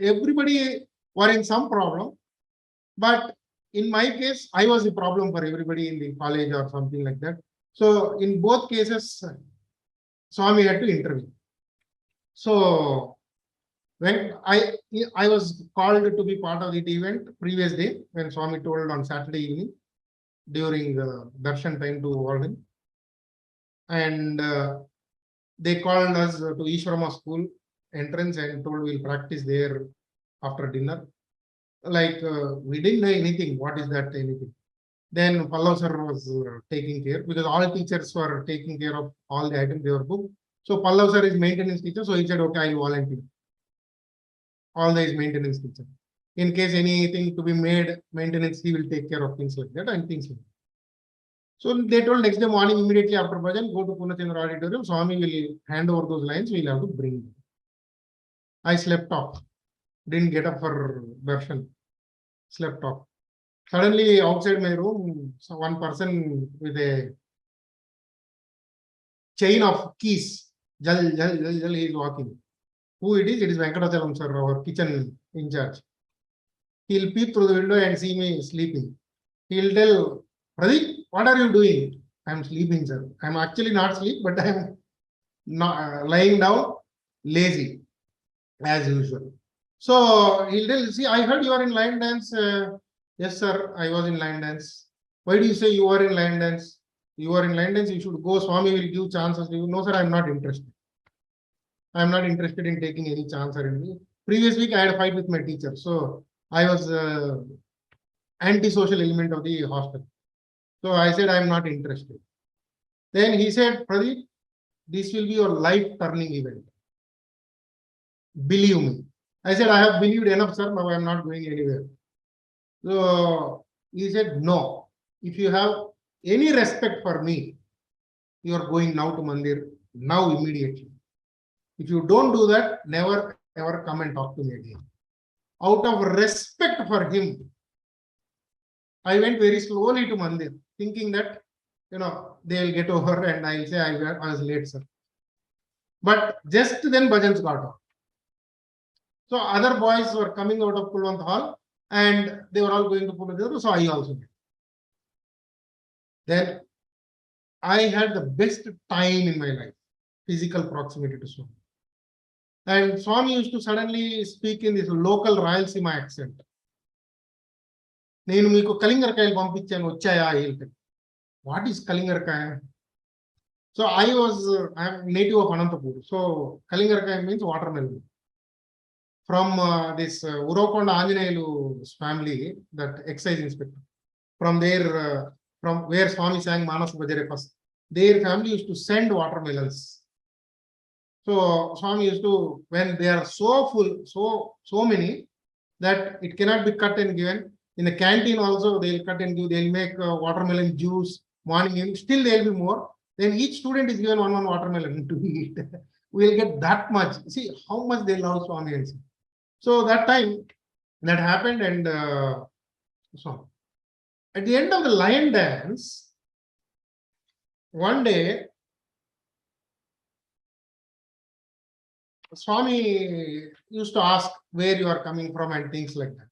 everybody were in some problem. But in my case, I was a problem for everybody in the college or something like that. So in both cases, Swami had to intervene. So when I was called to be part of the event previous day, when Swami told on Saturday evening during darshan time to all him, and they called us to Ishwarama school entrance and told we'll practice there after dinner. Like we didn't know anything. What is that anything? Then Pallav sir was taking care, because all teachers were taking care of all the items they were booked. So Pallav sir is maintenance teacher. So he said, okay, I'll volunteer. All the is maintenance teacher. In case anything to be made, maintenance, he will take care of things like that and things like that. So they told next day morning, immediately after bhajan, go to Punachandra auditorium. Swami will hand over those lines. We'll have to bring them. I slept off. Didn't get up for darshan. Slept off. Suddenly outside my room, one person with a chain of keys, he is walking. Who it is? It is Venkatachalam sir, our kitchen in charge. He'll peep through the window and see me sleeping. He'll tell, Pradeep, what are you doing? I'm sleeping, sir. I'm actually not asleep, but I'm not lying down, lazy. as usual. So he'll tell, see, I heard you are in line dance. Yes, sir, I was in line dance. Why do you say you are in line dance? You are in line dance, you should go. Swami will give chances to you. No, sir, I'm not interested. I'm not interested in taking any chance or anything. Previous week, I had a fight with my teacher. So I was anti-social element of the hostel. So I said, I'm not interested. Then he said, Pradeep, this will be your life turning event. Believe me. I said, I have believed enough, sir. Now I'm not going anywhere. So he said, no. If you have any respect for me, you are going now to Mandir, now immediately. If you don't do that, never ever come and talk to me again. Out of respect for him, I went very slowly to Mandir, thinking that, they will get over and I'll say I was late, sir. But just then bhajans got off. So other boys were coming out of Kulwant Hall and they were all going to Pune. So I also did. Then I had the best time in my life, physical proximity to Swami. And Swami used to suddenly speak in this local Rayalaseema accent. నేను మీకు కలింగరకాయలు పంపించాను వచ్చాయా ಹೇಳ್ತಾರೆ. What is Kalingarakaya? So I'm native of Anantapur. So Kalingarakaya means watermelon. From this Urokonda Anjaneyalu's family, that excise inspector. From there, from where Swami sang Manas Bhajare first, their family used to send watermelons. So Swami used to, when they are so full, so many that it cannot be cut and given. In the canteen also, they'll cut and give, they'll make watermelon juice, morning, evening, still there'll be more. Then each student is given one watermelon to eat. We'll get that much. See how much they love Swami. So that time, that happened, and so at the end of the lion dance, one day, Swami used to ask where you are coming from and things like that.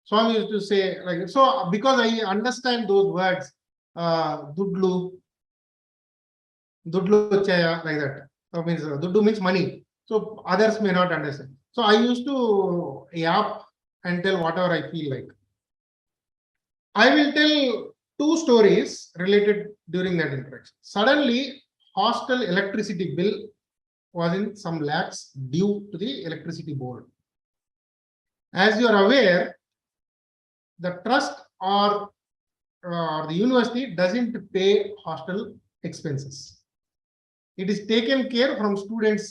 Swami used to say like, so because I understand those words, dudlu chaya, like that. So means dudlu means money. So others may not understand. So I used to yap and tell whatever I feel like. I will tell two stories related during that interaction. Suddenly, hostel electricity bill was in some lakhs due to the electricity board. As you are aware, the trust or the university doesn't pay hostel expenses. It is taken care from students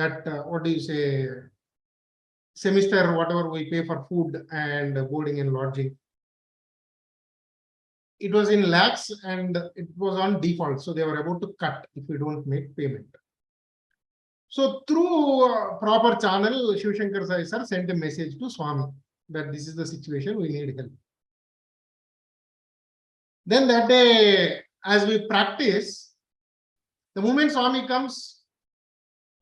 that what do you say, semester, whatever we pay for food and boarding and lodging. It was in lakhs and it was on default. So they were about to cut if we don't make payment. So through proper channel, Shiv Shankar Sai sir sent a message to Swami that this is the situation, we need help. Then that day, as we practice, the moment Swami comes,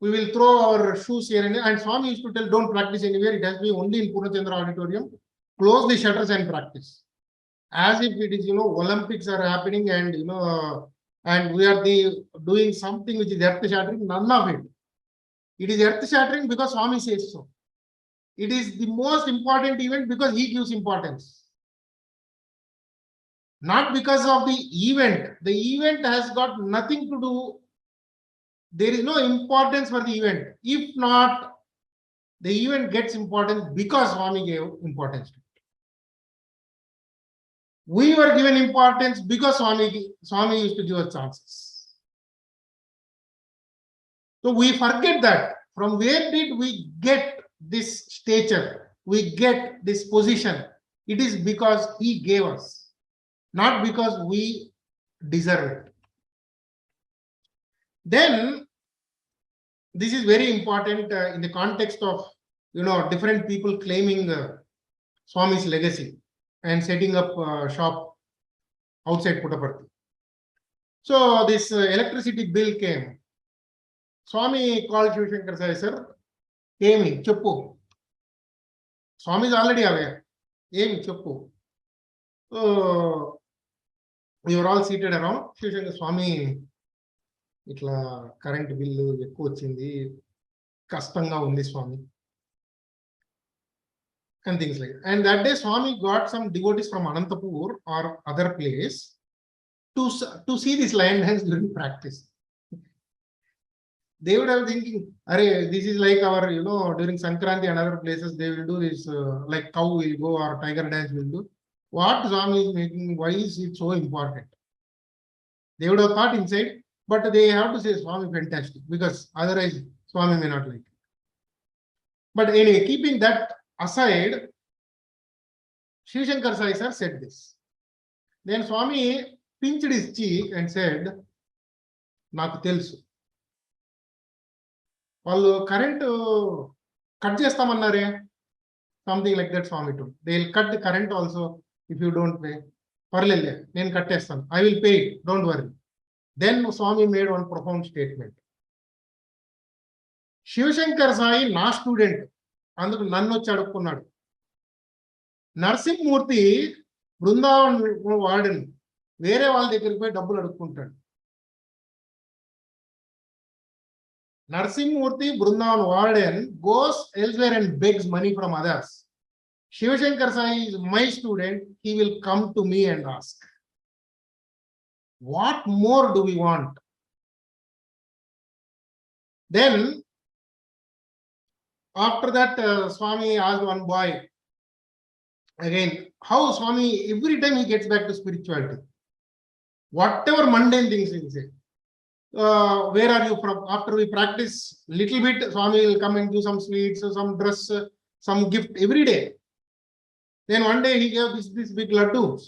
we will throw our shoes here and Swami used to tell, don't practice anywhere, it has to be only in Purnachandra auditorium, close the shutters and practice. As if it is, Olympics are happening and, and we are doing something which is earth shattering, none of it. It is earth shattering because Swami says so. It is the most important event because he gives importance. Not because of the event. The event has got nothing to do. There is no importance for the event. If not, the event gets importance because Swami gave importance to it. We were given importance because Swami used to give us chances. So we forget that. From where did we get this stature? We get this position. It is because he gave us, not because we deserve it. Then, this is very important in the context of, different people claiming Swami's legacy and setting up a shop outside Puttaparthi. So this electricity bill came. Swami called Shiv Shankar Sai sir, Emi, chuppu. Swami is already aware. Emi, chuppu. So we were all seated around. Shiv Shankar Swami, itla current bill ekku vachindi. Kastanga undi Swami. And things like that. And that day Swami got some devotees from Anantapur or other place to see this lion dance during practice. They would have thinking, Arey, this is like our, during Sankranti and other places, they will do this, like cow will go or tiger dance will do. What Swami is making, why is it so important? They would have thought inside, but they have to say Swami fantastic, because otherwise Swami may not like it. But anyway, keeping that aside, Shiv Shankar Sai sir said this. Then Swami pinched his cheek and said, Naku telusu. వాళ్ళు current cut చేస్తామన్నారే, something like that Swami to they will cut the current also if you don't pay. పర్లేదు, నేను కట్టేస్తాను, I will pay it, don't worry. Then Swami made one profound statement. Shivashankar Sai నా student, అందుకు నన్ను వచ్చి అడుక్కున్నాడు. Narasimhamurthy Brindavan warden, వేరే వాళ్ళ దగ్గరికి పోయి డబ్బులు అడుక్కుంటాడు. Narsimurti Brundavan Warden goes elsewhere and begs money from others. Shiv Shankar Sai is my student, he will come to me and ask. What more do we want? Then, after that, Swami asked one boy, again, how Swami, every time he gets back to spirituality, whatever mundane things he will say. Where are you from? After we practice little bit, Swami will come and give some sweets, some dress, some gift every day. Then one day he gave this big laddus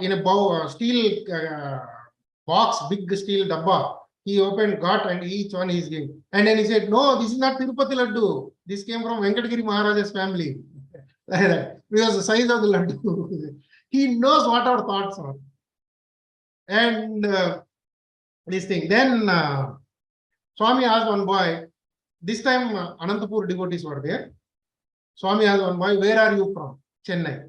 in a steel box, big steel dabba. He opened, got, and each one he is giving. And then he said, no, this is not Tirupati laddu. This came from Venkatagiri Maharaja's family. Because the size of the laddu. He knows what our thoughts are. And this thing. Then Swami asked one boy, this time Anantapur devotees were there. Swami asked one boy, where are you from? Chennai.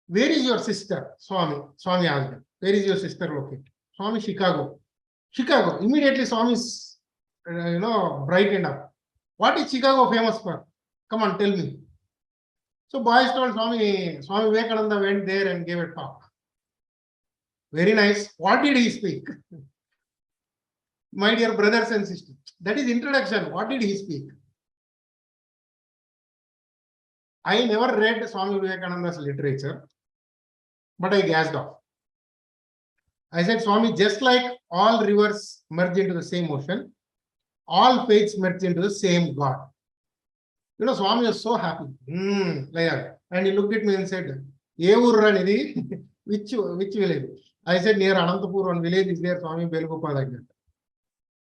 Where is your sister? Swami asked him, where is your sister located? Swami, Chicago. Chicago. Immediately Swami is, brightened up. What is Chicago famous for? Come on, tell me. So boys told Swami Vivekananda went there and gave a talk. Very nice. What did he speak? My dear brothers and sisters, that is introduction. What did he speak? I never read Swami Vivekananda's literature, but I gasped off. I said, Swami, just like all rivers merge into the same ocean, all faiths merge into the same God. Swami was so happy. Like that. And he looked at me and said, which village? I said, near Anantapur, one village is there, Swami Belgopal, like that.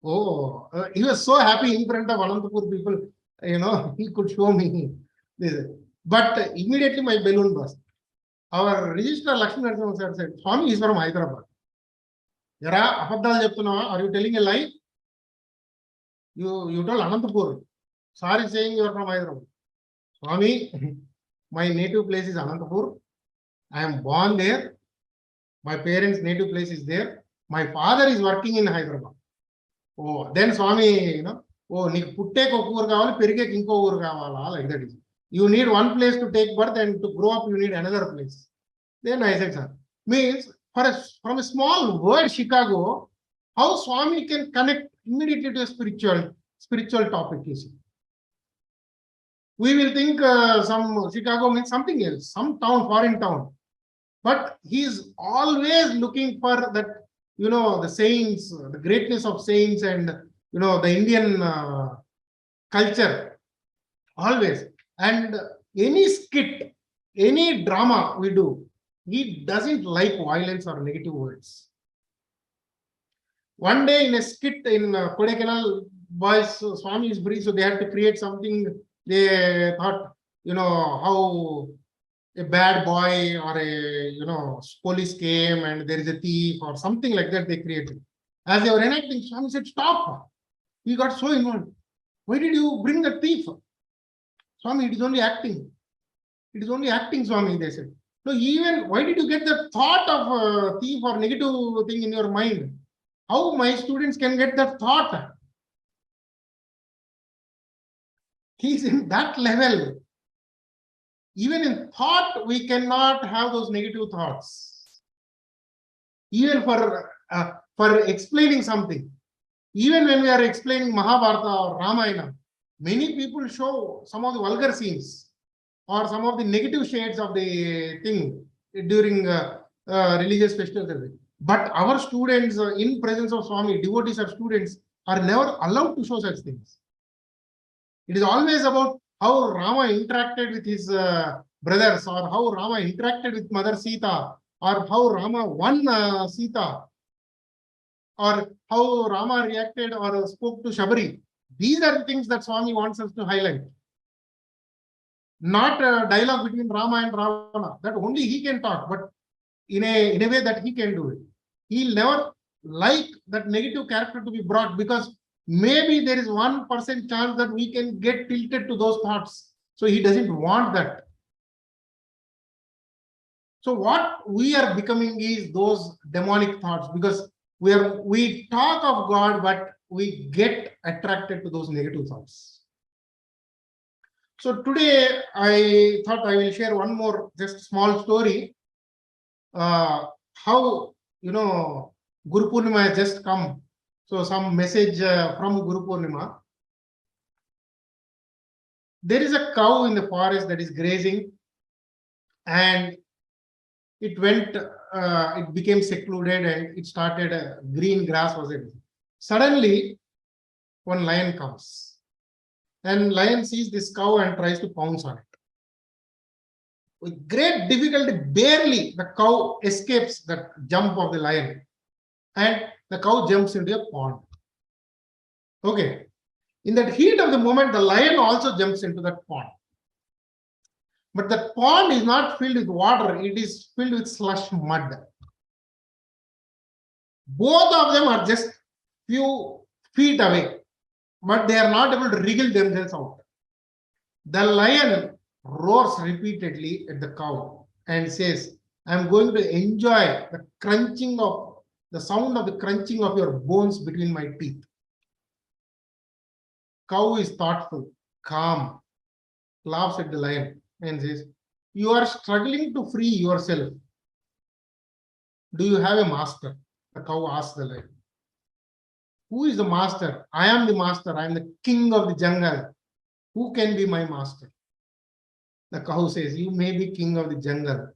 Oh, he was so happy in front of Anantapur people, he could show me this. But immediately my balloon burst. Our registrar Lakshmi Narasimha sir said, Swami is from Hyderabad. Yara, apaddal cheptunava, are you telling a lie? You told Anantapur. Sorry saying you are from Hyderabad. Swami, my native place is Anantapur. I am born there. My parents' native place is there. My father is working in Hyderabad. Oh, then Swami, నీకు పుట్టేకి ఒక ఊరు కావాలి, పెరిగేకి ఇంకో ఊరు కావాలా, like that is. You need one place to take birth, and to grow up you need another place. Then I said, sir, means from a small word Chicago, how Swami can connect immediately to a spiritual topic, you see. We will think some Chicago means something else, some town, foreign town. But he is always looking for that, the saints, the greatness of saints, and, the Indian culture, always. And any skit, any drama we do, he doesn't like violence or negative words. One day in a skit in Kodaikanal, boys, Swami is free, so they had to create something. They thought, how a bad boy or a police came and there is a thief or something like that they created. As they were enacting, Swami said, stop. He got so involved. Why did you bring the thief? Swami, it is only acting. It is only acting, Swami, they said. So even, why did you get the thought of thief or negative thing in your mind? How my students can get that thought? He's in that level. Even in thought, we cannot have those negative thoughts. Even for explaining something. Even when we are explaining Mahabharata or Ramayana, many people show some of the vulgar scenes or some of the negative shades of the thing during religious festivals. But our students in presence of Swami, devotees or students, are never allowed to show such things. It is always about how Rama interacted with his brothers, or how Rama interacted with Mother Sita, or how Rama won Sita, or how Rama reacted or spoke to Shabari. These are the things that Swami wants us to highlight. Not a dialogue between Rama and Ravana, that only he can talk, but in a way that he can do it. He'll never like that negative character to be brought, because maybe there is 1% chance that we can get tilted to those thoughts. So he doesn't want that. So what we are becoming is those demonic thoughts, because we talk of God, but we get attracted to those negative thoughts. So today I thought I will share one more just small story. How, Guru Purnima has just come. So some message from Guru Purnima. There is a cow in the forest that is grazing, and it became secluded, and it started green grass was it. Suddenly, one lion comes, and lion sees this cow and tries to pounce on it. With great difficulty, barely the cow escapes the jump of the lion, and the cow jumps into a pond. Okay. In that heat of the moment, the lion also jumps into that pond. But the pond is not filled with water, it is filled with slush mud. Both of them are just few feet away, but they are not able to wriggle themselves out. The lion roars repeatedly at the cow and says, I am going to enjoy the sound of the crunching of your bones between my teeth. Cow is thoughtful, calm, laughs at the lion and says, you are struggling to free yourself. Do you have a master? The cow asks the lion. Who is the master? I am the master. I am the king of the jungle. Who can be my master? The cow says, you may be king of the jungle.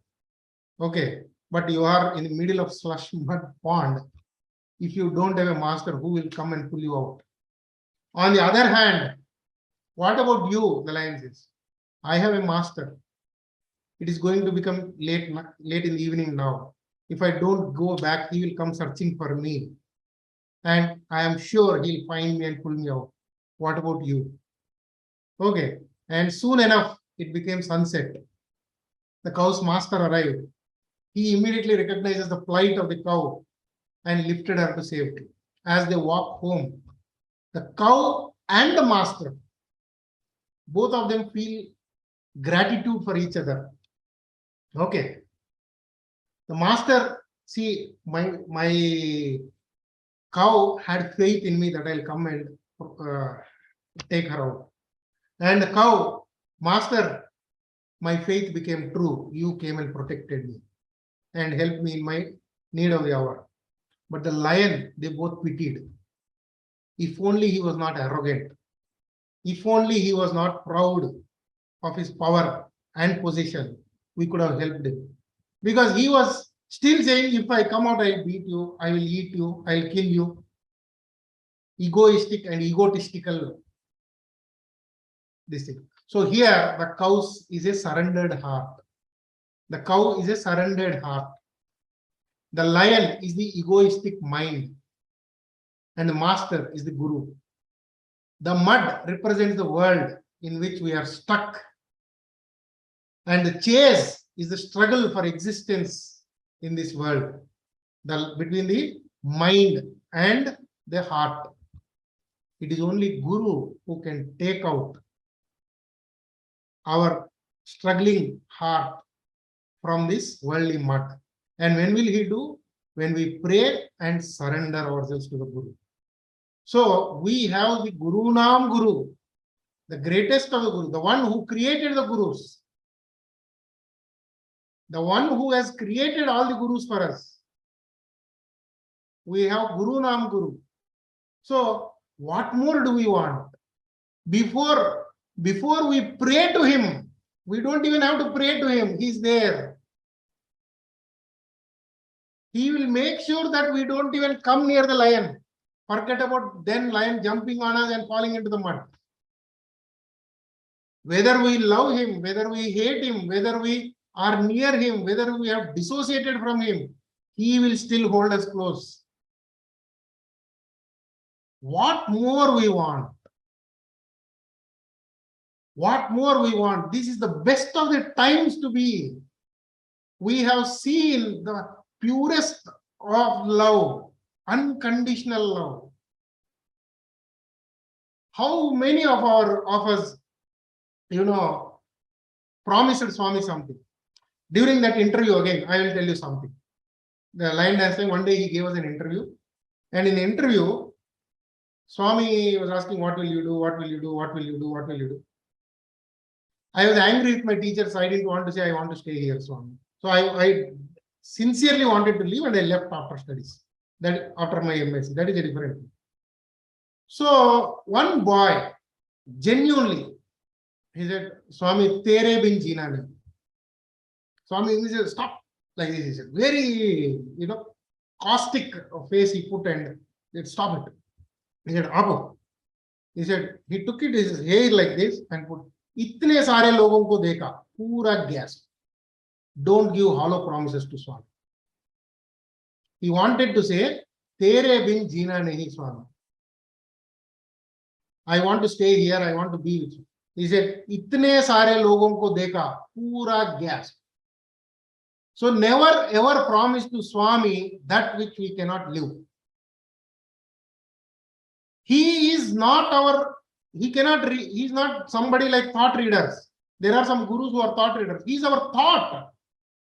Okay, but you are in the middle of slush mud pond. If you don't have a master, who will come and pull you out? On the other hand, what about you? The lion says, I have a master. It is going to become late in the evening now. If I don't go back, he will come searching for me. And I am sure he'll find me and pull me out. What about you? Okay. And soon enough, it became sunset. The cow's master arrived. He immediately recognizes the plight of the cow and lifted her to safety. As they walk home, the cow and the master, both of them feel gratitude for each other. Okay. The master, see, my cow had faith in me that I'll come and take her out. And the cow, master, my faith became true. You came and protected me and helped me in my need of the hour. But the lion, they both pitied. If only he was not arrogant. If only he was not proud of his power and position, we could have helped him. Because he was still saying, if I come out, I'll beat you, I will eat you, I'll kill you. Egoistic and egotistical. This thing. So here, the cow is a surrendered heart. The cow is a surrendered heart. The lion is the egoistic mind. And the master is the guru. The mud represents the world in which we are stuck. And the chase is the struggle for existence in this world, between the mind and the heart. It is only Guru who can take out our struggling heart from this worldly mud. And when will he do? When we pray and surrender ourselves to the Guru. So we have the Guru Nam Guru. The greatest of the Guru, the one who created the Gurus, the one who has created all the Gurus for us. We have Guru Nam Guru. So what more do we want? Before we pray to him, we don't even have to pray to him. He's there. He will make sure that we don't even come near the lion. Forget about then lion jumping on us and falling into the mud. Whether we love him, whether we hate him, whether we are near him, whether we have dissociated from him, he will still hold us close. What more we want? What more we want? This is the best of the times to be. We have seen the purest of love, unconditional love. How many of us, promised Swami something? During that interview, again, I will tell you something. The line dancing, one day he gave us an interview, and in the interview, Swami was asking, what will you do? What will you do? What will you do? What will you do? I was angry with my teachers. I didn't want to say, I want to stay here, Swami. So I sincerely wanted to leave and I left after studies. That after my M.Sc. That is a different thing. So one boy, genuinely, he said, Swami, tere bin jeena nahi. Swami, he said, stop. Like this, he said, very, caustic face he put and said, stop it. He said, Apo. He said, he took it his hair like this and put, itne sare logon ko dekha, pura gas. Don't give hollow promises to Swami. He wanted to say, tere bin jeena nahi, Swami. I want to stay here, I want to be with you. He said, itne sare logon ko dekha, pura gas. So never ever promise to Swami that which we cannot live. He is not he's not somebody like thought readers. There are some gurus who are thought readers. He's our thought.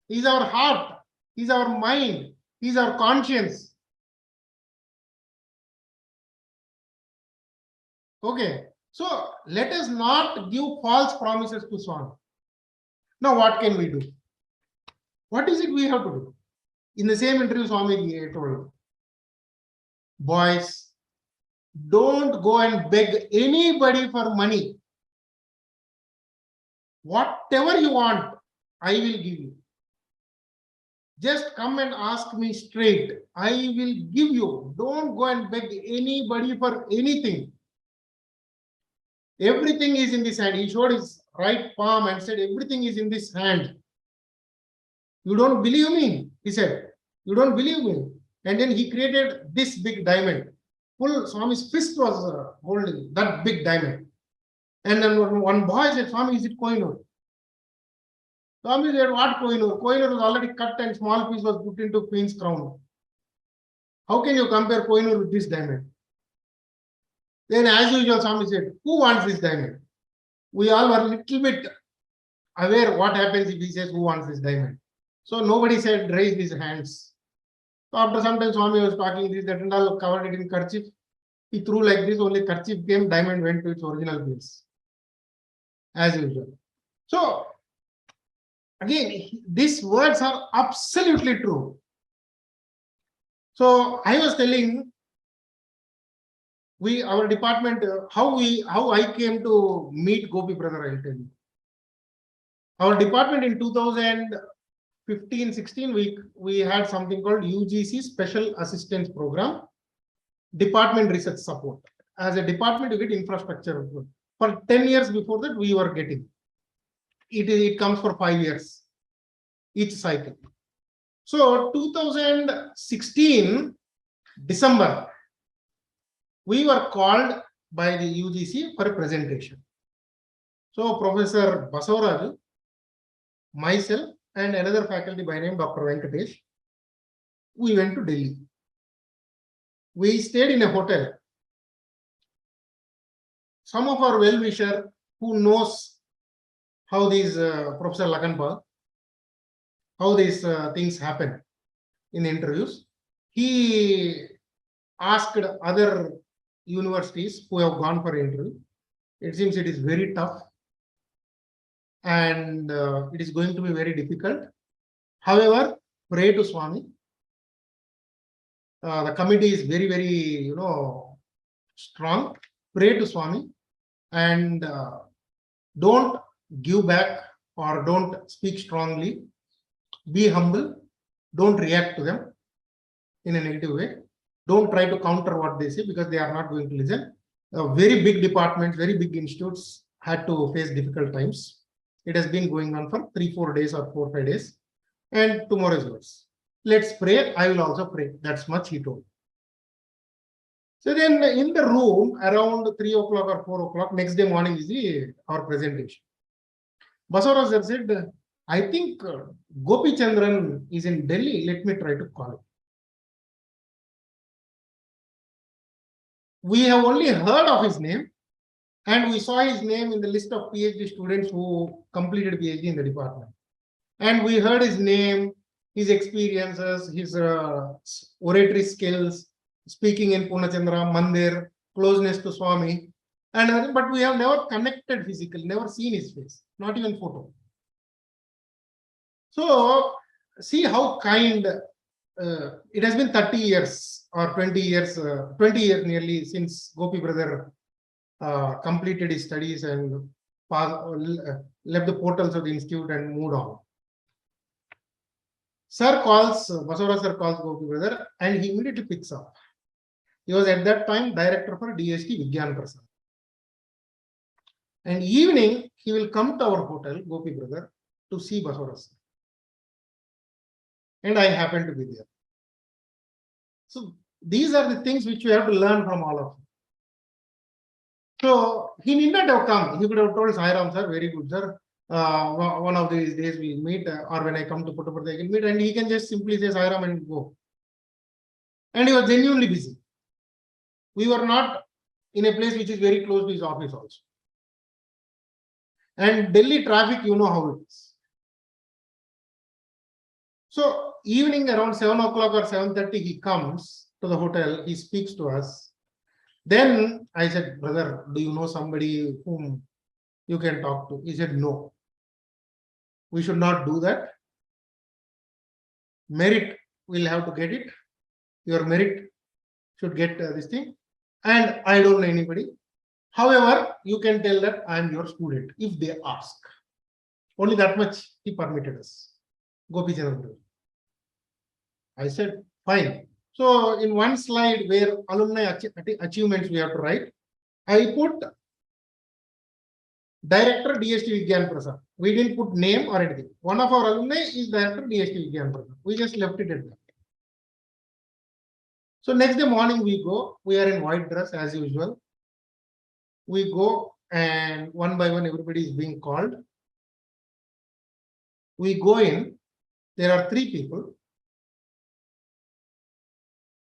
He's our heart. He's our mind. He's our conscience. Okay. So let us not give false promises to Swami. Now what can we do? What is it we have to do? In the same interview, Swami told, boys, don't go and beg anybody for money. Whatever you want, I will give you. Just come and ask me straight. I will give you. Don't go and beg anybody for anything. Everything is in this hand. He showed his right palm and said, everything is in this hand. You don't believe me? He said, you don't believe me? And then he created this big diamond. Full Swami's fist was holding that big diamond. And then one boy said, Swami, is it Kohinoor? Swami said, what Kohinoor? Kohinoor was already cut and small piece was put into Queen's crown. How can you compare Kohinoor with this diamond? Then as usual, Swami said, who wants this diamond? We all were a little bit aware what happens if he says, who wants this diamond? So nobody said, raise his hands. So after some time, Swami was talking this, that and all, covered it in kerchief. He threw like this, only kerchief came, diamond went to its original place. As usual. So, again, these words are absolutely true. So, I was telling our department, how I came to meet Gopi brother, I'll tell you. Our department in 2015-16, we had something called UGC Special Assistance Program, Department Research Support. As a department, you get infrastructure. For 10 years before that, we were getting. It comes for 5 years, each cycle. So 2016, December, we were called by the UGC for a presentation. So Professor Basavaraju, myself, and another faculty by name Dr. Venkatesh, we went to Delhi. We stayed in a hotel. Some of our well-wisher who knows how these Professor Lakanpal, how these things happen in interviews, he asked other universities who have gone for interview, It seems it is very tough and it is going to be very difficult. However, pray to Swami. The committee is very, very, strong. Pray to Swami and don't give back or don't speak strongly. Be humble. Don't react to them in a negative way. Don't try to counter what they say because they are not going to listen. Very big departments, very big institutes had to face difficult times. It has been going on for 3-4 days or 4-5 days. And tomorrow is yours. Let's pray. I will also pray. That's much he told. So then in the room around 3 o'clock or 4 o'clock, next day morning is our presentation. Basavara sir said, I think Gopi Chandran is in Delhi. Let me try to call him. We have only heard of his name and we saw his name in the list of PhD students who completed PhD in the department. And we heard his name, his experiences, his oratory skills, speaking in Purnachandra, Mandir, closeness to Swami. But we have never connected physically, never seen his face, not even photo. So see how kind it has been 30 years or 20 years nearly since Gopi brother completed his studies and left the portals of the institute and moved on. Basavara sir calls Gopi brother and he immediately picks up. He was at that time director for D.Sc Vigyan Prasad. And evening, he will come to our hotel, Gopi brother, to see Basavara sir. And I happen to be there. So these are the things which we have to learn from all of you. So he need not have come. He could have told Sai Ram sir, very good sir. One of these days we'll meet, or when I come to Puttaparthi, I can meet, and he can just simply say Sai Ram and go. And he was genuinely busy. We were not in a place which is very close to his office also. And Delhi traffic, you know how it is. So evening around 7 o'clock or 7:30, he comes to the hotel, he speaks to us. Then I said, brother, do you know somebody whom you can talk to? He said, no. We should not do that. Merit, we'll have to get it. Your merit should get this thing. And I don't know anybody. However, you can tell that I am your student if they ask. Only that much he permitted us. Gopi Chandran. I said, fine. So in one slide where alumni achievements we have to write, I put Director D.Sc Vigyan Prasad. We didn't put name or anything. One of our alumni is Director D.Sc Vigyan Prasad. We just left it at that. So next day morning we go. We are in white dress as usual. We go and one by one everybody is being called. We go in. There are 3 people.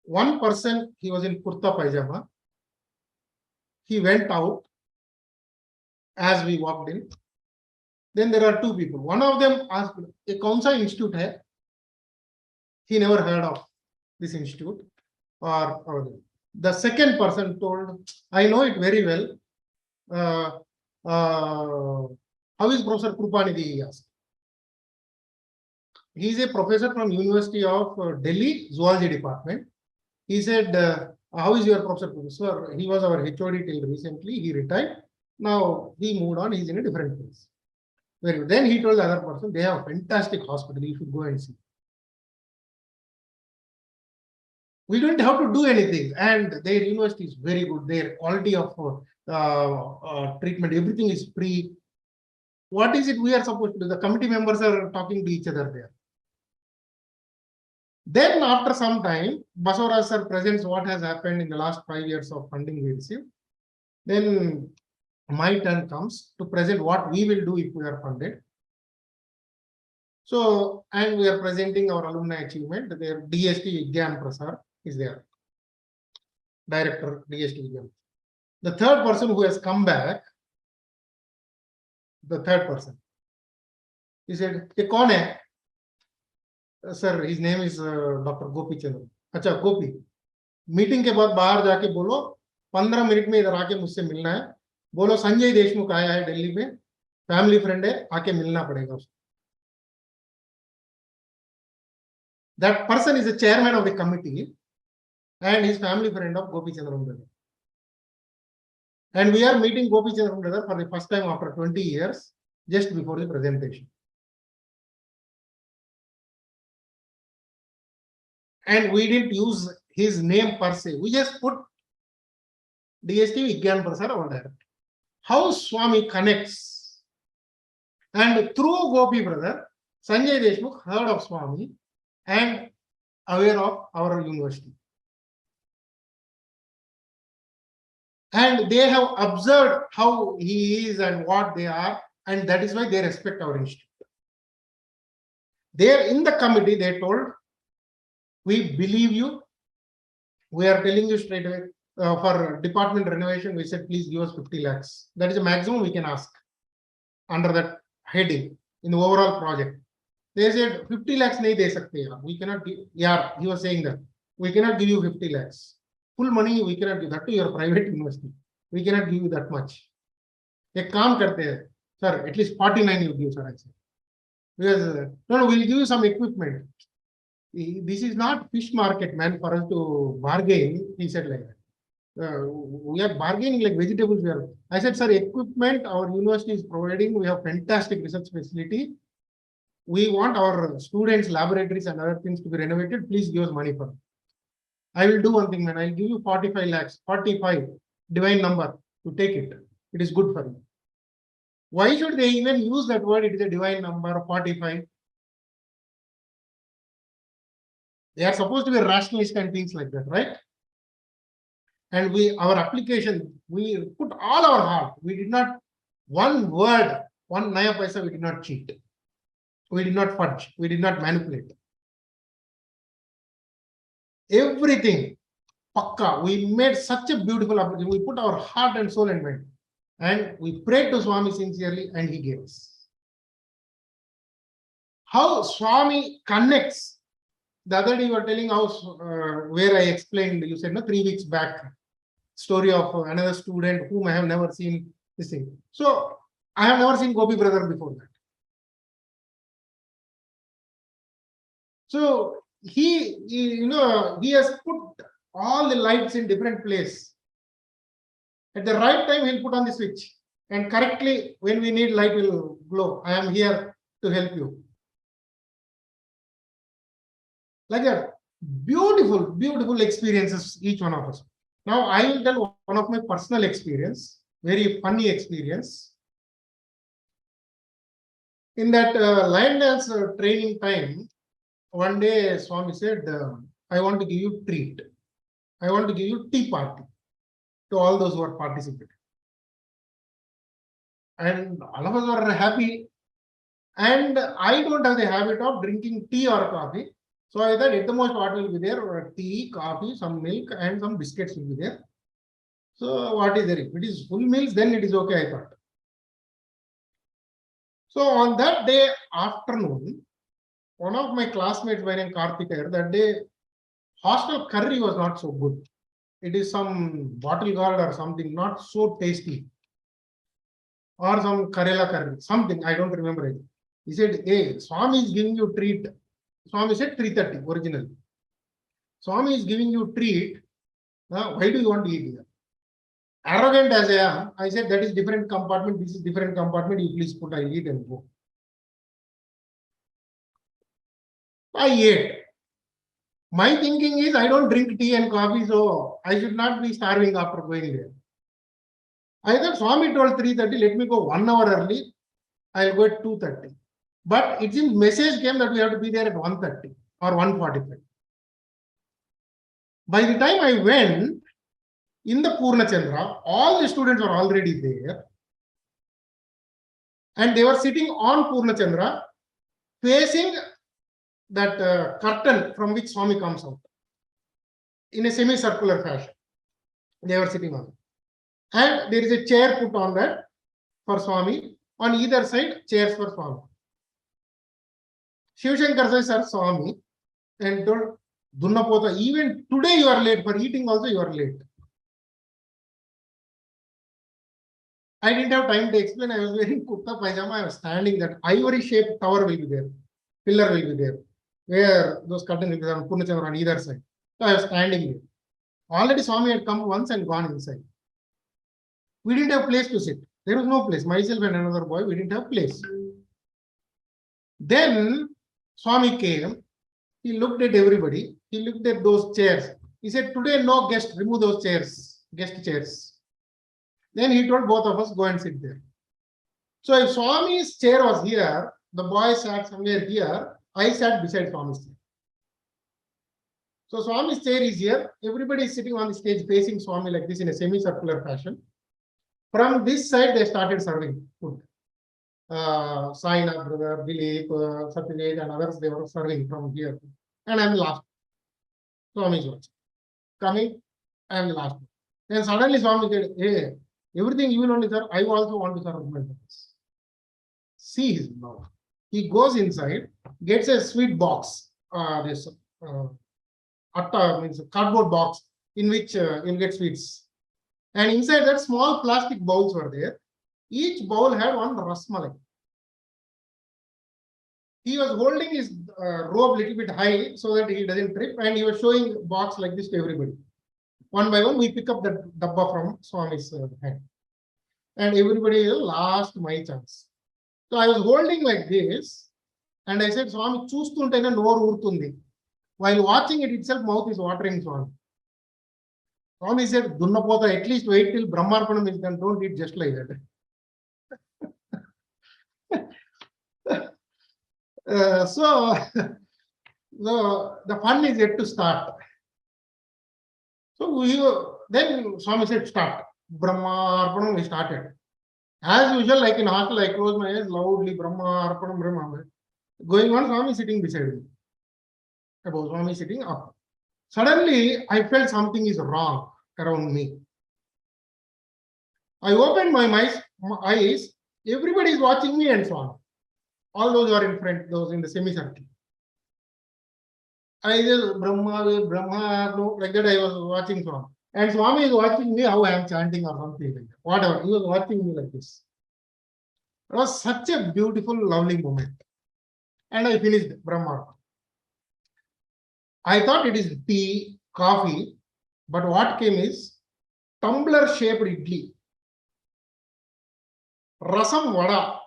One person, he was in kurta pajama. He went out as we walked in. Then there are 2 people. One of them asked, "A kaun sa institute hai?" He never heard of this institute. Or the second person told, "I know it very well. How is Professor Krupanidhi?" He asked. He is a professor from University of Delhi, Zoology Department. He said, how is your professor? Sir, he was our HOD till recently. He retired. Now he moved on. He's in a different place. Very good. Then he told the other person, they have a fantastic hospital. You should go and see. We don't have to do anything. And their university is very good. Their quality of treatment, everything is free. What is it we are supposed to do? The committee members are talking to each other there. Then after some time, Basavara sir presents what has happened in the last 5 years of funding we received. Then my turn comes to present what we will do if we are funded. So, and we are presenting our alumni achievement. Their D.Sc Vigyan Prasad is there. Director D.Sc Vigyan. The third person who has come back, the third person, he said, "Ye kaun hai?" Sir, his name is Dr. Gopi Chandran. अच्छा गोपी, meeting के बाद बाहर जाके बोलो 15 minute में इधर आके मुझसे मिलना है. बोलो संजय देशमुख आया है दिल्ली में, फैमिली फ्रेंड है, आके मिलना पड़ेगा उसको. That person is the chairman of the committee and his family friend of Gopi Chandran brother. And we are meeting Gopi Chandran brother for the first time after 20 years, just before the presentation. And we didn't use his name per se. We just put DST Vigyan Prasad over there. How Swami connects. And through Gopi brother, Sanjay Deshmukh heard of Swami and aware of our university. And they have observed how he is and what they are, and that is why they respect our institute. There in the committee, they told, we believe you. We are telling you straight away, for department renovation, we said, please give us 50 lakhs. That is the maximum we can ask under that heading in the overall project. They said 50 lakhs nahi de sakte yaar. We cannot give, yeah, he was saying that we cannot give you 50 lakhs. Full money we cannot give that to your private university. We cannot give you that much. Ek kaam karte hai, sir, at least 49 you give, sir, I said. Because no, we'll give you some equipment. This is not fish market, man, for us to bargain. He said like that. We are bargaining like vegetables. I said, sir, equipment our university is providing. We have fantastic research facility. We want our students' laboratories and other things to be renovated. Please give us money for it. I will do one thing, man. I'll give you 45 lakhs, 45, divine number to take it. It is good for you. Why should they even use that word? It is a divine number, 45. They are supposed to be rationalist and things like that, right? And our application, we put all our heart. We did not, one word, one naya paisa, we did not cheat. We did not fudge. We did not manipulate. Everything, pakka. We made such a beautiful application. We put our heart and soul and mind. And we prayed to Swami sincerely and he gave us. How Swami connects. The other day you were telling how, where I explained, you said, no, 3 weeks back, story of another student whom I have never seen this thing. So I have never seen Gopi brother before that. So he has put all the lights in different place. At the right time, he'll put on the switch. And correctly, when we need light, will glow. I am here to help you. Like that. Beautiful, beautiful experiences, each one of us. Now, I will tell one of my personal experience, very funny experience. In that line dance training time, one day Swami said, I want to give you treat. I want to give you tea party to all those who are participating. And all of us were happy. And I don't have the habit of drinking tea or coffee. So I thought at the most what will be there? Tea, coffee, some milk, and some biscuits will be there. So what is there? If it is full meals, then it is okay, I thought. So on that day afternoon, one of my classmates by name Karthik, that day hostel curry was not so good. It is some bottle gourd or something, not so tasty. Or some Karela curry, something, I don't remember it. He said, hey, Swami is giving you treat. Swami said 3:30 originally. Swami is giving you treat. Why do you want to eat here? Arrogant as I am, I said that is different compartment, this is different compartment, you please put, I eat and go. I ate. My thinking is I don't drink tea and coffee, so I should not be starving after going there. I thought Swami told 3:30, let me go 1 hour early, I'll go at 2:30. But it seems message came that we have to be there at 1:30 or 1:45. By the time I went, in the Purna Chandra, all the students were already there. And they were sitting on Purna Chandra, facing that curtain from which Swami comes out. In a semicircular fashion. They were sitting on it. And there is a chair put on that for Swami. On either side, chairs for Swami. Shiv Shankar says, sir, Swami, and told, Dunnapota, even today you are late. For eating also you are late. I didn't have time to explain. I was wearing kurta pajama. I was standing. That ivory shaped tower will be there. Pillar will be there. Where those curtains will be on Purnachandra on either side. So I was standing there. Already Swami had come once and gone inside. We didn't have place to sit. There was no place. Myself and another boy, we didn't have place. Then Swami came. He looked at everybody. He looked at those chairs. He said, today no guest, remove those chairs, guest chairs. Then he told both of us, go and sit there. So if Swami's chair was here, the boy sat somewhere here, I sat beside Swami's chair. So Swami's chair is here. Everybody is sitting on the stage facing Swami like this in a semicircular fashion. From this side, they started serving food. Saina, brother, Dilip, Satyaj, and others, they were serving from here. And I'm last. Swami is watching. Coming, I am last. Then suddenly Swami said, hey, everything you will only serve, I also want to serve my brothers. See his love. He goes inside, gets a sweet box, atta means a cardboard box in which you'll get sweets. And inside that, small plastic bowls were there. Each bowl had one rasmalai. He was holding his robe a little bit high so that he doesn't trip, and he was showing box like this to everybody. One by one, we pick up the dabba from Swami's hand. And everybody, last my chance. So I was holding like this, and I said, Swami, chustuntene noru urtundi. While watching it itself, mouth is watering, Swami. Swami said, Dunnapota, at least wait till Brahmarpanam is done. Don't eat just like that. So the fun is yet to start. So then Swami said, start. Brahmarpanam, we started. As usual, like in hostel, I close my eyes loudly, Brahmarpanam, Brahmarpanam. Going on, Swami sitting beside me. Above Swami sitting up. Suddenly, I felt something is wrong around me. I opened my eyes. Everybody is watching me and Swami. All those are in front, those in the semicircle. I just Brahma, no, like that I was watching Swami. And Swami is watching me how I am chanting or something like that. Whatever. He was watching me like this. It was such a beautiful, lovely moment. And I finished Brahma. I thought it is tea, coffee, but what came is tumbler-shaped idli, rasam vada,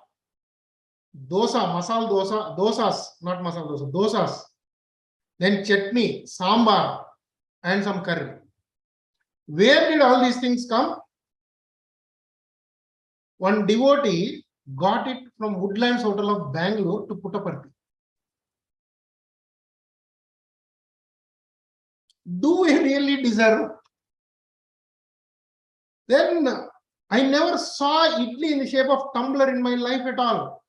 dosa, masala dosa, dosas, not masala dosa, dosas, then chutney, sambar, and some curry. Where did all these things come? One devotee got it from Woodlands Hotel of Bangalore to Puttaparthi. Do we really deserve? Then I never saw idli in the shape of tumbler in my life at all.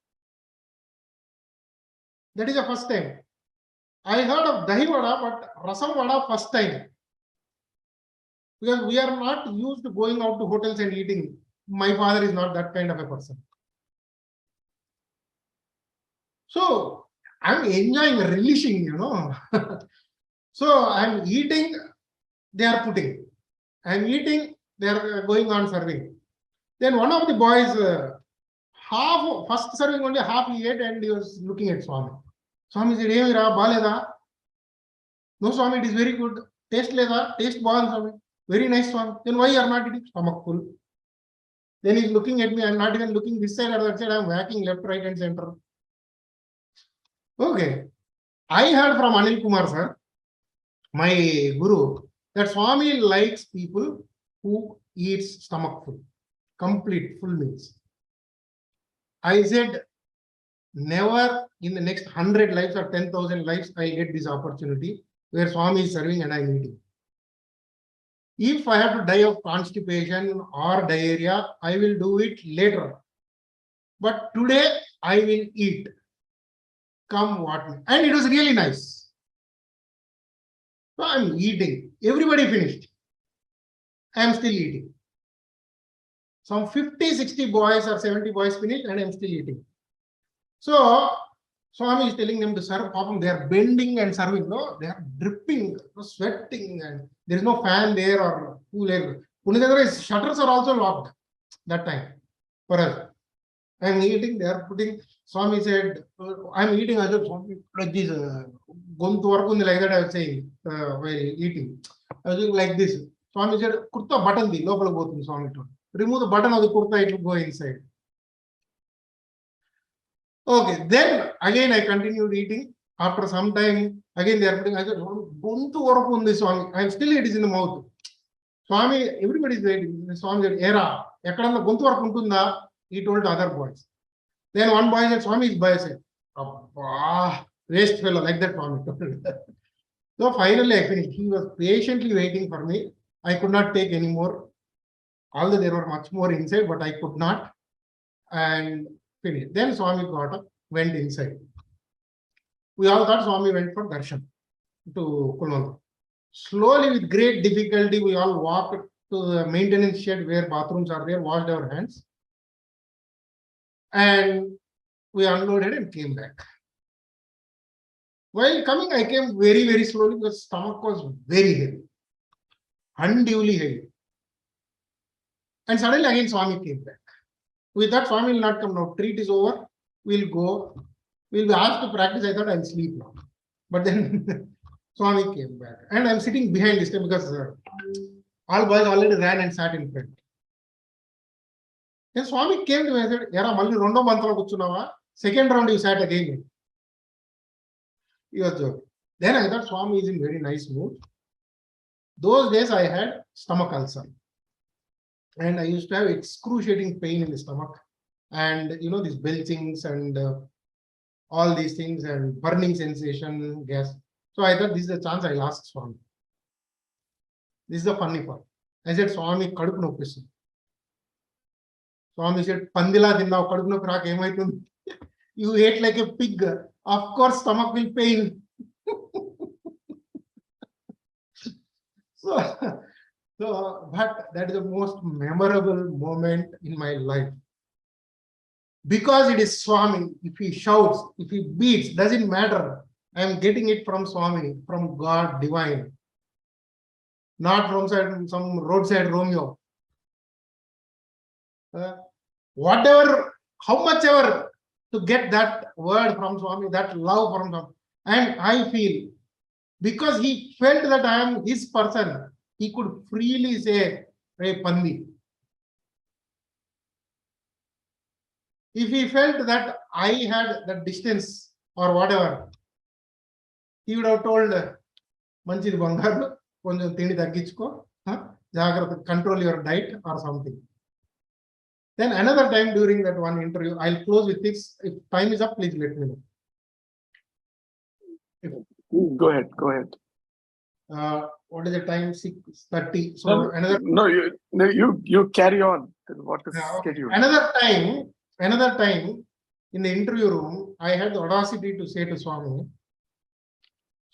That is the first time. I heard of dahi vada, but rasam vada first time. Because we are not used to going out to hotels and eating. My father is not that kind of a person. So I'm enjoying, relishing, So I'm eating, they are putting. I'm eating, they are going on serving. Then one of the boys, first serving only half he ate and he was looking at Swami. Swami said, hey, baleda. No, Swami, it is very good. Taste leda, taste ball, Swami. Very nice, Swami. Then why you are not eating? Stomach full. Then he's looking at me. I'm not even looking this side or that side. I'm whacking left, right, and center. Okay. I heard from Anil Kumar, sir, my guru, that Swami likes people who eats stomach full, complete full meals. I said, never in the next 100 lives or 10,000 lives, I'll get this opportunity where Swami is serving and I'm eating. If I have to die of constipation or diarrhea, I will do it later. But today, I will eat. Come what may. And it was really nice. So I'm eating. Everybody finished. I'm still eating. Some 50, 60 boys or 70 boys finished and I'm still eating. So Swami is telling them to serve. They are bending and serving. No, they are dripping, sweating, and there is no fan there or cool air. Punitagara's shutters are also locked that time. for us. I'm eating, they are putting, Swami said, I'm eating, I said, Swami, like this, gontu varaku like that I was saying, while eating. I was doing like this. Swami said, kurta button the local both Swami told. Remove the button of the kurta, it will go inside. Okay, then again I continued eating. After some time, again they are putting, I said, gontu varaku this Swami. I'm still, it is in the mouth. Swami, everybody is waiting. Swami said, Era, Yakarana gontu varaku untunda. He told other boys. Then one boy said, Swami is boy said, waste fellow, like that Swami told. So finally I finished. He was patiently waiting for me. I could not take any more. Although there were much more inside, but I could not. And finished. Then Swami got up, went inside. We all thought Swami went for darshan to Kulwanta. Slowly, with great difficulty, we all walked to the maintenance shed where bathrooms are there, washed our hands. And we unloaded and came back. While coming, I came very, very slowly because stomach was very heavy, unduly heavy. And suddenly again Swami came back. We thought Swami will not come now. Treat is over. We'll go. We'll be asked to practice. I thought I'll sleep now. But then Swami came back. And I'm sitting behind this time because all boys already ran and sat in front. Then Swami came to me and said, Yara, Malli Rondo Mantala Kuchunava, second round you sat again. He was joking. Then I thought Swami is in very nice mood. Those days I had stomach ulcer. And I used to have excruciating pain in the stomach. And you know, these belchings and all these things and burning sensation, gas. So I thought this is the chance I'll ask Swami. This is the funny part. I said, Swami, kadupu noppistundi. Swami said, Pandila dinnavu kadupu noppi raaka emaitundi. You ate like a pig. Of course, stomach will pain. But that is the most memorable moment in my life. Because it is Swami, if he shouts, if he beats, doesn't matter. I am getting it from Swami, from God divine. Not from some roadside Romeo. Whatever, how much ever to get that word from Swami, that love from Swami. And I feel, because he felt that I am his person, he could freely say, Hey Pandi. If he felt that I had that distance or whatever, he would have told, Manchid Bangaru, konjam tindi taggichuko, jagrata, control your diet or something. Then another time during that one interview, I'll close with this. If time is up, please let me know. Go ahead. What is the time? 6:30. So No, another. No, you carry on. What is scheduled? Another time in the interview room, I had the audacity to say to Swami,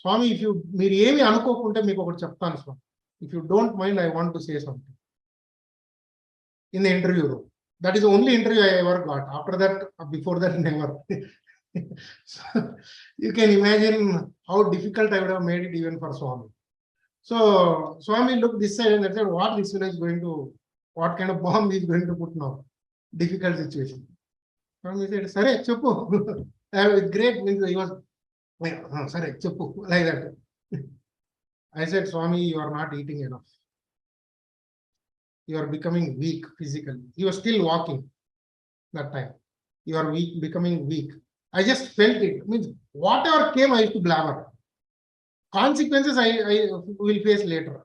Swami, if you మీరు ఏమి అనుకోకుంటే మీకు ఒకటి చెప్తాను Swami. If you don't mind, I want to say something. In the interview room. That is the only interview I ever got. After that, before that, never. So, you can imagine how difficult I would have made it even for Swami. So Swami looked this side and said, what this is going to, what kind of bomb he is going to put now? Difficult situation. Swami said, Sare, chuppu. With great means he was, Sare, chuppu, like that. I said, Swami, you are not eating enough. You are becoming weak physically. He was still walking that time. You are weak, becoming weak. I just felt it. Means whatever came, I used to blabber. Consequences I will face later.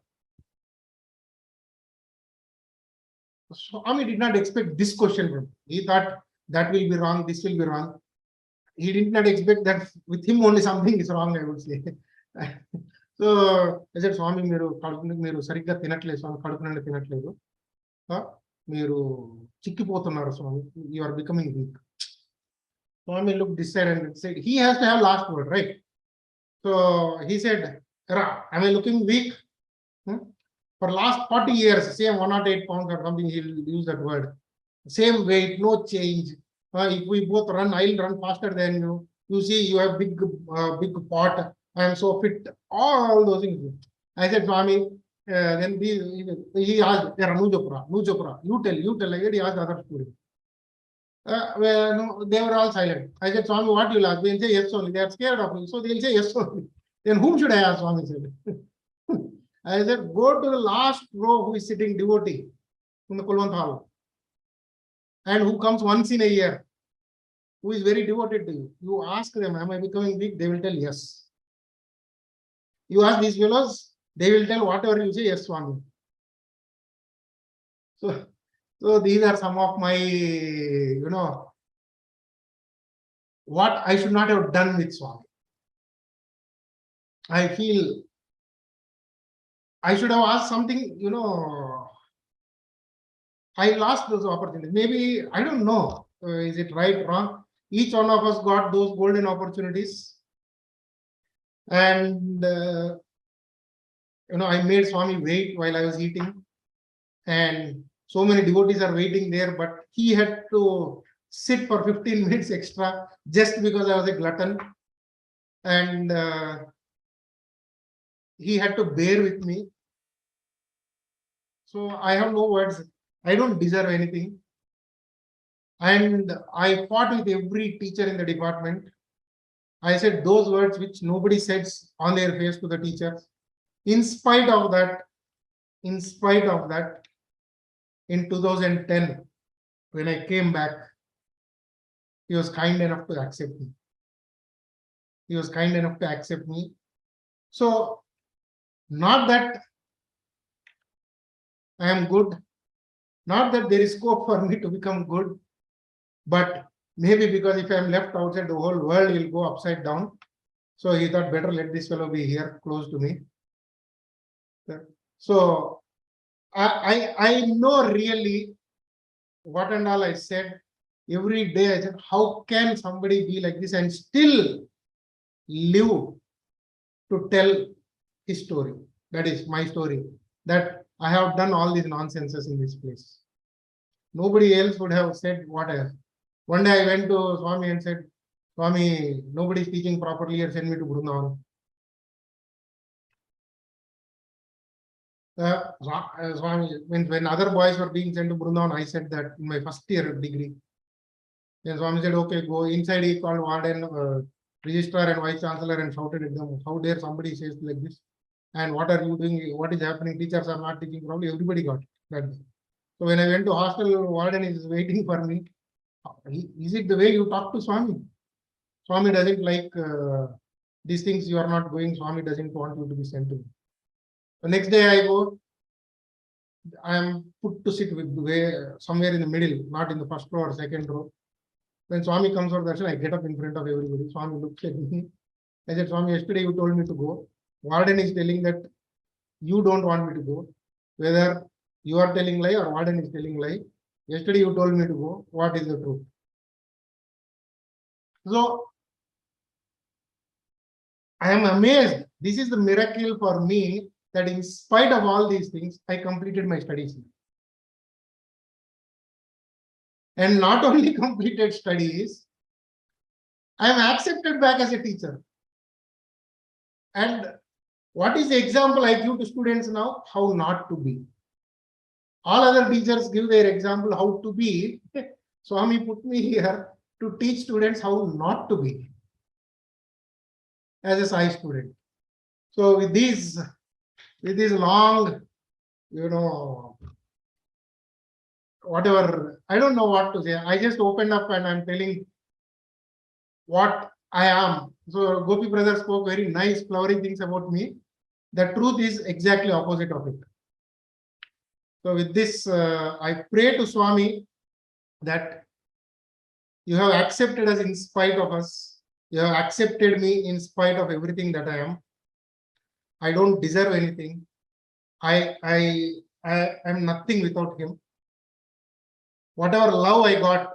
Swami did not expect this question from me. He thought that will be wrong, this will be wrong. He did not expect that with him only something is wrong, I would say. So I said, Swami, మీరు సరిగ్గా తినట్లేదు స్వామి, కడుపు నుండి తినట్లేదు, మీరు చిక్కిపోతున్నారు స్వామి, you are becoming weak. Swami looked this side and said, he has to have last word, right? So he said, am I looking weak? For last 40 years, same 108 pounds or something, he'll use that word. Same weight, no change. If we both run, I'll run faster than you. You see, you have big pot. I am so fit. All those things. I said, Swami, then he asked, Nujopra, you tell. He asked the other student. Well, no, they were all silent. I said, Swami, what you will ask? They'll say yes only. They are scared of me. So they'll say yes only. Then whom should I ask? Swami said. I said, go to the last row who is sitting devotee in the Kulwant hall and who comes once in a year, who is very devoted to you. You ask them, am I becoming weak? They will tell yes. You ask these fellows, they will tell whatever you say, yes, Swami. So these are some of my, what I should not have done with Swami. I feel I should have asked something, I lost those opportunities. Maybe, I don't know, is it right, wrong? Each one of us got those golden opportunities. And, I made Swami wait while I was eating. And so many devotees are waiting there, but he had to sit for 15 minutes extra just because I was a glutton. And he had to bear with me. So I have no words. I don't deserve anything. And I fought with every teacher in the department. I said those words which nobody says on their face to the teachers. In spite of that, in 2010, when I came back, he was kind enough to accept me. So, not that I am good, not that there is scope for me to become good, but maybe because if I am left outside, the whole world will go upside down. So he thought better let this fellow be here close to me. So I know really what and all I said. Every day I said, how can somebody be like this and still live to tell his story? That is my story. That I have done all these nonsenses in this place. Nobody else would have said what I have. One day I went to Swami and said, Swami, nobody is teaching properly here, send me to Vrindavan. Swami, when other boys were being sent to Vrindavan, I said that in my first year degree. Then Swami said, okay, go inside. He called warden, registrar and vice chancellor and shouted at them, how dare somebody says like this? And what are you doing? What is happening? Teachers are not teaching properly. Everybody got that day. So when I went to hostel, warden is waiting for me. Is it the way you talk to Swami? Swami doesn't like these things you are not going. Swami doesn't want you to be sent to me. The next day I go, I am put to sit with somewhere in the middle, not in the first row or second row. When Swami comes for darshan, I get up in front of everybody. Swami looks at me. I said, Swami, yesterday you told me to go. Warden is telling that you don't want me to go. Whether you are telling lie or warden is telling lie. Yesterday you told me to go. What is the truth? So I am amazed. This is the miracle for me that in spite of all these things, I completed my studies. And not only completed studies, I am accepted back as a teacher. And what is the example I give to students now? How not to be. All other teachers give their example how to be. Swami put me here to teach students how not to be as a Sai student. So with these long, whatever, I don't know what to say. I just opened up and I'm telling what I am. So Gopi brother spoke very nice, flowery things about me. The truth is exactly opposite of it. So with this, I pray to Swami that you have accepted us in spite of us. You have accepted me in spite of everything that I am. I don't deserve anything. I am nothing without him. Whatever love I got,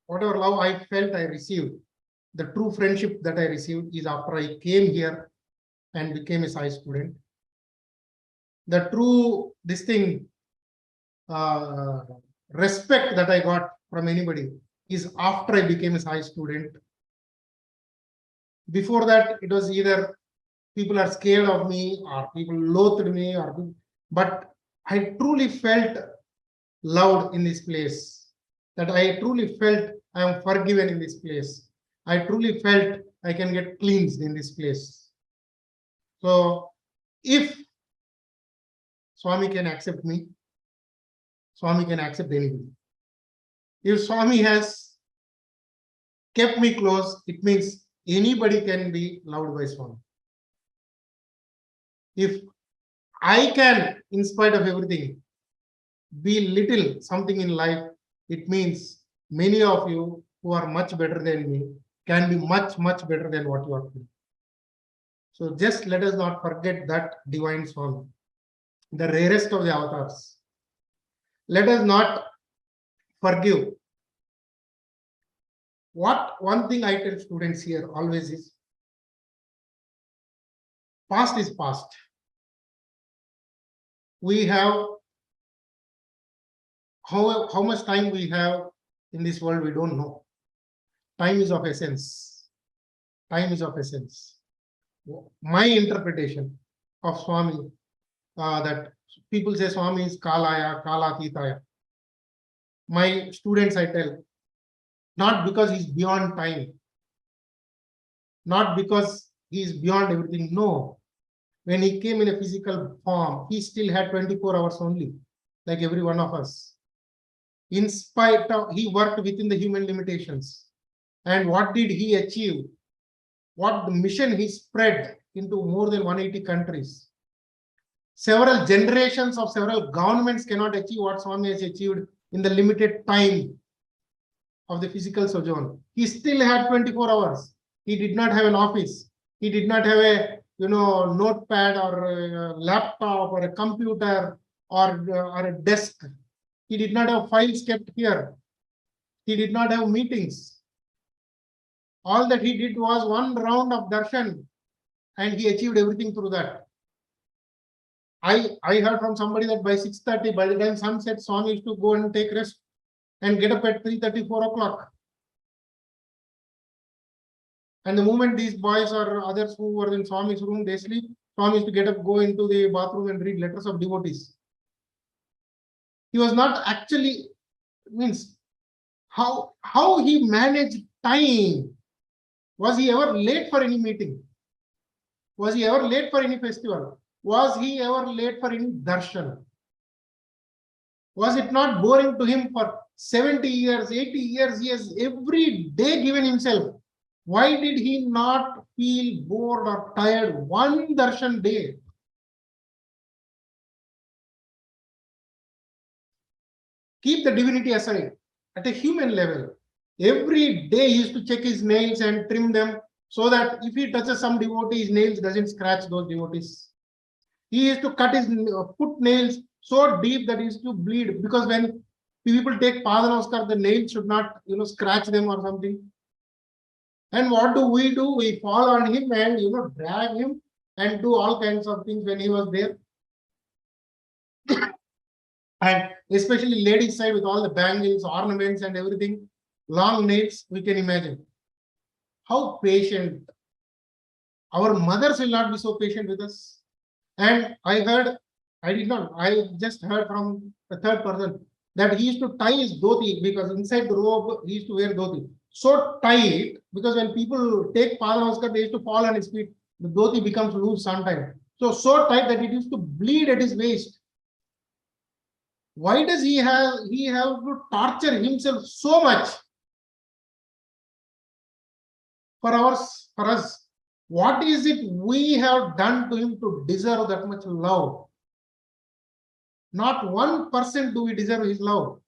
whatever love I felt I received, the true friendship that I received is after I came here and became a Sai student. The true, respect that I got from anybody is after I became a Sai student. Before that, it was either people are scared of me or people loathed me, but I truly felt loved in this place. that I truly felt I am forgiven in this place. I truly felt I can get cleansed in this place. So if Swami can accept me, Swami can accept anybody. If Swami has kept me close, it means anybody can be loved by Swami. If I can, in spite of everything, be little something in life, it means many of you who are much better than me can be much, much better than what you are doing. So just let us not forget that divine Swami, the rarest of the avatars. Let us not forgive. What one thing I tell students here always is, past is past. We have how much time we have in this world, we don't know. Time is of essence. Time is of essence. My interpretation of Swami, that people say Swami is Kalaya, Kalatitaya. My students, I tell, not because he's beyond time, not because he is beyond everything. No. When he came in a physical form, he still had 24 hours only, like every one of us. In spite of, he worked within the human limitations. And what did he achieve? What the mission he spread into more than 180 countries. Several generations of several governments cannot achieve what Swami has achieved in the limited time of the physical sojourn. He still had 24 hours. He did not have an office. He did not have a notepad or a laptop or a computer or a desk. He did not have files kept here. He did not have meetings. All that he did was one round of darshan, and he achieved everything through that. I heard from somebody that by 6:30, by the time sun set, Swami used to go and take rest and get up at 3:30, 4 o'clock. And the moment these boys or others who were in Swami's room, they sleep, Swami used to get up, go into the bathroom and read letters of devotees. He was not actually, means how he managed time. Was he ever late for any meeting? Was he ever late for any festival? Was he ever late for any darshan? Was it not boring to him for 70 years, 80 years? He has every day given himself. Why did he not feel bored or tired one darshan day? Keep the divinity aside. At a human level, every day he used to check his nails and trim them so that if he touches some devotee, his nails doesn't scratch those devotees. He used to cut his foot nails so deep that he used to bleed, because when people take Pada Namaskar, the nails should not scratch them or something. And what do? We fall on him and drag him and do all kinds of things when he was there. And especially ladies' side with all the bangles, ornaments and everything, long nails, we can imagine. How patient. Our mothers will not be so patient with us. And I just heard from a third person that he used to tie his dhoti, because inside the robe he used to wear dhoti. So tight, because when people take Pada Namaskar, they used to fall on his feet. The dhoti becomes loose sometimes. So tight that it used to bleed at his waist. Why does he have to torture himself so much for us? What is it we have done to him to deserve that much love? Not 1% do we deserve his love.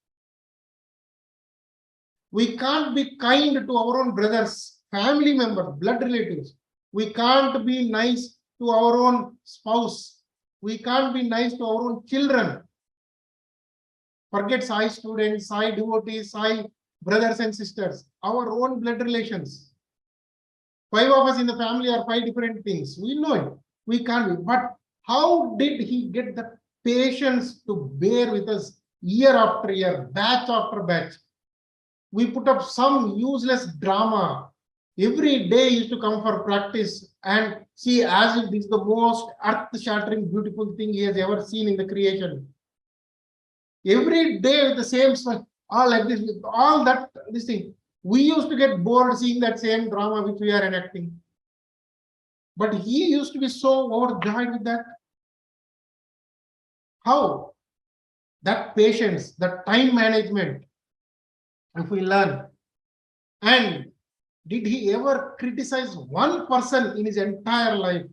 We can't be kind to our own brothers, family members, blood relatives. We can't be nice to our own spouse. We can't be nice to our own children. Forget Sai students, Sai devotees, Sai brothers and sisters, our own blood relations. 5 of us in the family are 5 different things. We know it. We can't be. But how did he get the patience to bear with us year after year, batch after batch? We put up some useless drama. Every day he used to come for practice and see as if this is the most earth-shattering, beautiful thing he has ever seen in the creation. Every day with the same smile. all like this, all that, this thing. We used to get bored seeing that same drama which we are enacting. But he used to be so overjoyed with that. How? That patience, that time management, if we learn. And did he ever criticize one person in his entire life?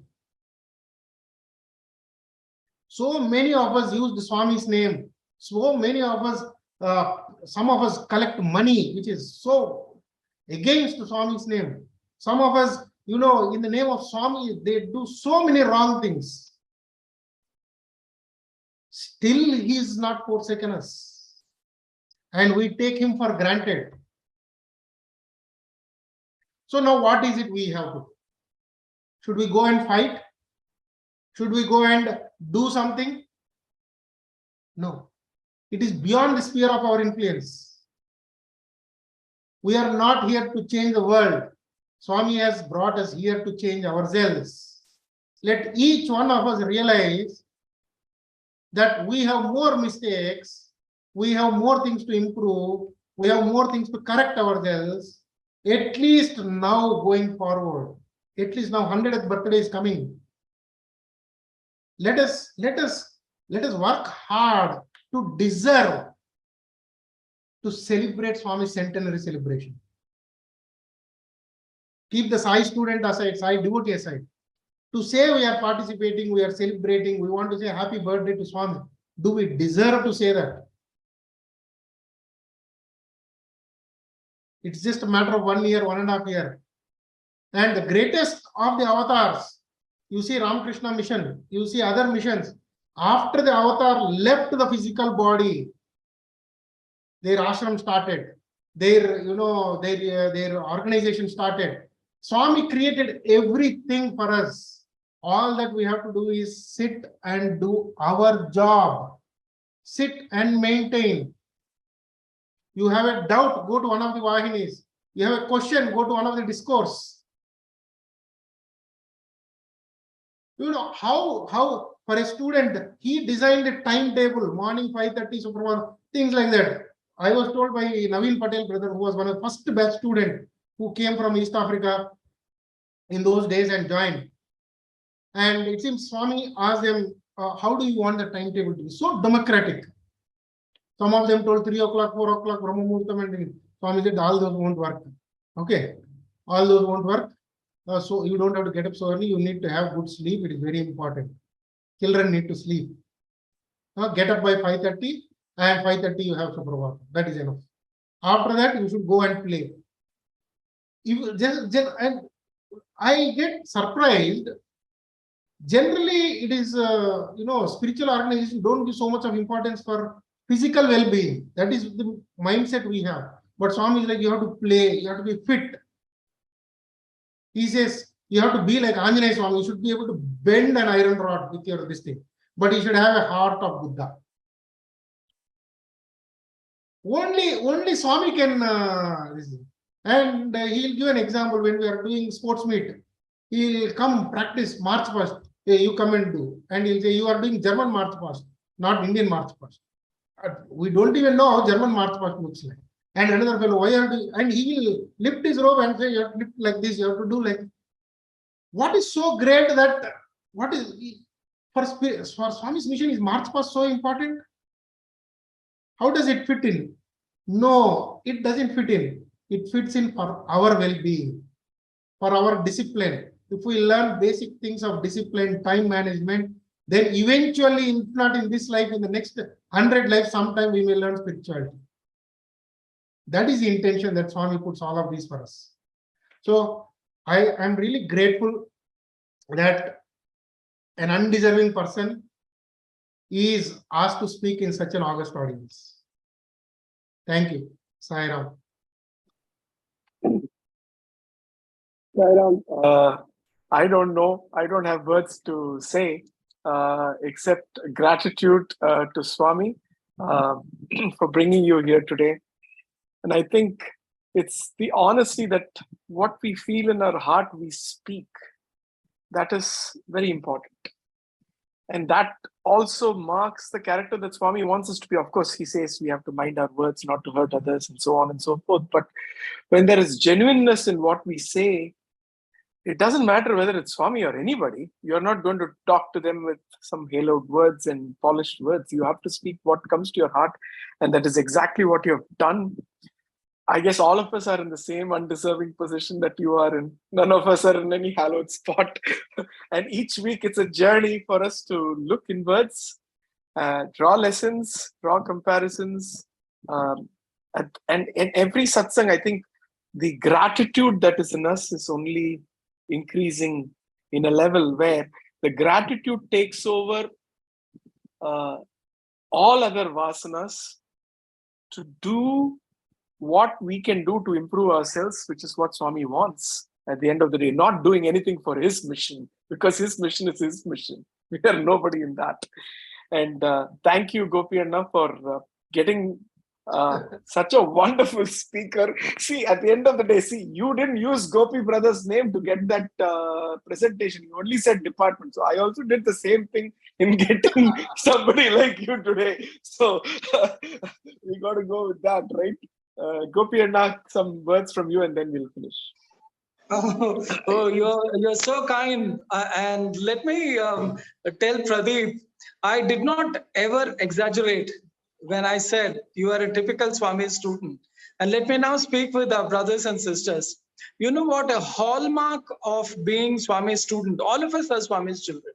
So many of us use the Swami's name. So many of us, some of us collect money, which is so against the Swami's name. Some of us, in the name of Swami, they do so many wrong things. Still, he is not forsaken us. And we take him for granted. So now what is it we have to do? Should we go and fight? Should we go and do something? No. It is beyond the sphere of our influence. We are not here to change the world. Swami has brought us here to change ourselves. Let each one of us realize that we have more mistakes, we have more things to improve, we have more things to correct ourselves, at least now going forward. At least now 100th birthday is coming. Let us work hard to deserve to celebrate Swami's centenary celebration. Keep the Sai student aside, Sai devotee aside. To say we are participating, we are celebrating, we want to say happy birthday to Swami. Do we deserve to say that? It's just a matter of 1 year, 1.5 years. And the greatest of the avatars, you see Ramakrishna mission, you see other missions, after the avatar left the physical body, their ashram started, their organization started. Swami created everything for us. All that we have to do is sit and do our job. Sit and maintain. You have a doubt, go to one of the Vahinis. You have a question, go to one of the discourse. How for a student, he designed a timetable, morning 5:30, Superman, things like that. I was told by Naveen Patel, brother, who was one of the first batch student who came from East Africa in those days and joined. And it seems Swami asked them, how do you want the timetable to be? So democratic. Some of them told 3 o'clock, 4 o'clock, Brahma Muhurtam, and Swami said, all those won't work. Okay, all those won't work. So you don't have to get up so early. You need to have good sleep. It is very important. Children need to sleep. Get up by 5:30, and 5:30 you have Suprabhat. That is enough. After that, you should go and play. And I get surprised. Generally, it is spiritual organizations don't give so much of importance for physical well-being. That is the mindset we have. But Swami is like, you have to play, you have to be fit. He says you have to be like Anjaneya Swami. You should be able to bend an iron rod with your this thing. But you should have a heart of Buddha. Only Swami can. And he'll give an example when we are doing sports meet. He'll come practice March past. Hey, you come and do. And he'll say, you are doing German March past, not Indian March past. We don't even know how German March past looks like. And another fellow, why are you? And he will lift his robe and say, you have to lift like this, you have to do like. What is so great that, what is, for Swami's mission, is March past so important? How does it fit in? No, it doesn't fit in. It fits in for our well-being, for our discipline. If we learn basic things of discipline, time management, then eventually, if not in this life, in the next 100 lives, sometime we may learn spirituality. That is the intention that Swami puts all of these for us. So I am really grateful that an undeserving person is asked to speak in such an august audience. Thank you. Sai Ram. Sai Ram, I don't know. I don't have words to say except gratitude to Swami for bringing you here today. And I think it's the honesty that what we feel in our heart, we speak. That is very important. And that also marks the character that Swami wants us to be. Of course, he says we have to mind our words, not to hurt others, and so on and so forth. But when there is genuineness in what we say, it doesn't matter whether it's Swami or anybody. You're not going to talk to them with some haloed words and polished words. You have to speak what comes to your heart. And that is exactly what you have done. I guess all of us are in the same undeserving position that you are in. None of us are in any hallowed spot. And each week it's a journey for us to look inwards, draw lessons, draw comparisons. And in every satsang, I think the gratitude that is in us is only increasing in a level where the gratitude takes over all other vasanas to do what we can do to improve ourselves, which is what Swami wants at the end of the day, not doing anything for his mission, because his mission is his mission. We are nobody in that. And thank you, Gopi Anna, for getting such a wonderful speaker. See, at the end of the day, you didn't use Gopi brother's name to get that presentation. You only said department. So I also did the same thing in getting somebody like you today. So we got to go with that, right? Gopi Anna, some words from you and then we'll finish. Oh, you're so kind. And let me tell Pradeep, I did not ever exaggerate when I said you are a typical Swami student. And let me now speak with our brothers and sisters. You know what? A hallmark of being Swami student, all of us are Swami's children.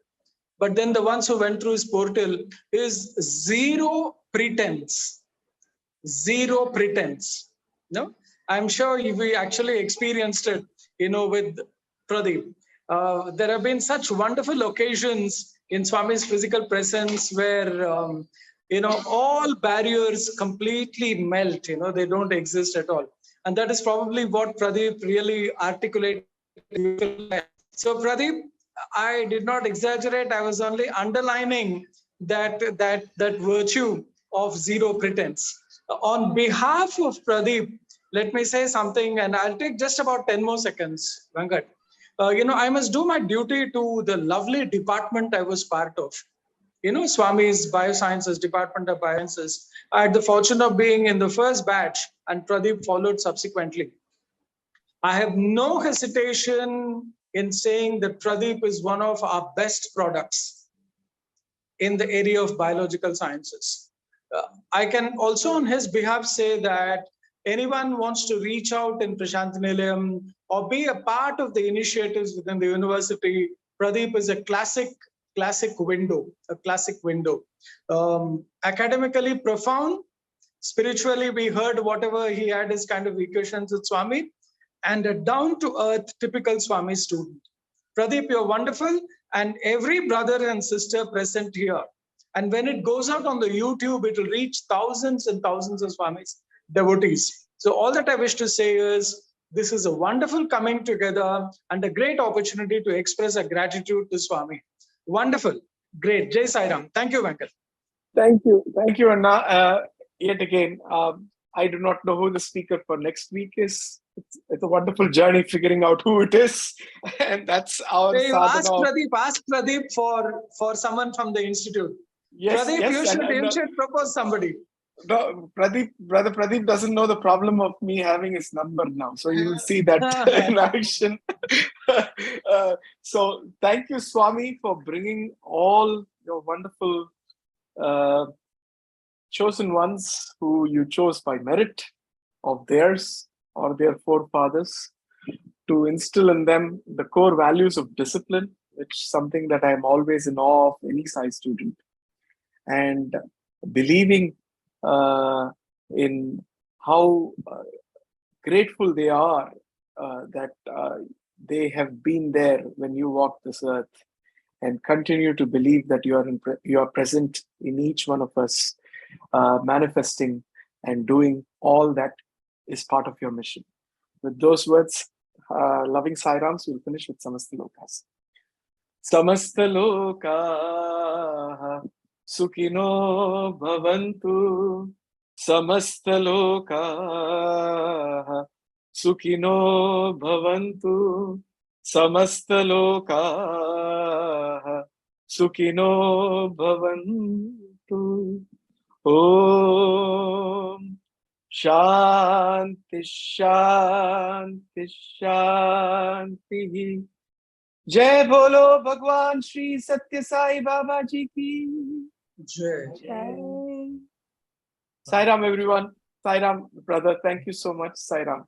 But then the ones who went through his portal is zero pretense. Zero pretense. No, I'm sure we actually experienced it, with Pradeep. There have been such wonderful occasions in Swami's physical presence where, all barriers completely melt, they don't exist at all. And that is probably what Pradeep really articulated. So Pradeep, I did not exaggerate. I was only underlining that virtue of zero pretense. On behalf of Pradeep, let me say something, and I'll take just about 10 more seconds, Venkat. I must do my duty to the lovely department I was part of. Swami's Biosciences, Department of Biosciences. I had the fortune of being in the first batch, and Pradeep followed subsequently. I have no hesitation in saying that Pradeep is one of our best products in the area of biological sciences. I can also on his behalf say that anyone wants to reach out in Prashanthi Nilayam or be a part of the initiatives within the university, Pradeep is a classic window, academically profound, spiritually we heard whatever he had as kind of equations with Swami, and a down-to-earth typical Swami student. Pradeep, you're wonderful, and every brother and sister present here. And when it goes out on the YouTube, it will reach thousands and thousands of Swami's devotees. So all that I wish to say is, this is a wonderful coming together and a great opportunity to express our gratitude to Swami. Wonderful. Great. Jai Sai Ram. Thank you, Venkat. Thank you, Anna. Yet again, I do not know who the speaker for next week is. It's a wonderful journey figuring out who it is, and that's our sadhana. Ask Pradeep for someone from the institute. Yes, Pradeep, yes, you should propose somebody. No, Brother Pradeep doesn't know the problem of me having his number now, so you will see that in action. So thank you, Swami, for bringing all your wonderful chosen ones who you chose by merit of theirs or their forefathers, to instill in them the core values of discipline, which is something that I am always in awe of any Sai student, and believing in how grateful they are that they have been there when you walk this earth, and continue to believe that you are present in each one of us, manifesting and doing all that is part of your mission. With those words, loving Sai Rams, we'll finish with Samasta Lokas. Samasta Loka Sukhino Bhavantu. Samasta Loka Sukhino Bhavantu. Samasta Loka Sukhino bhavantu. Om Shanti Shanti Shanti. Jai Bolo Bhagwan Shri Satya Sai Baba Ji ki. Jai. Jai. Sai Ram, everyone. Sai Ram, brother. Thank you so much, Sai Ram.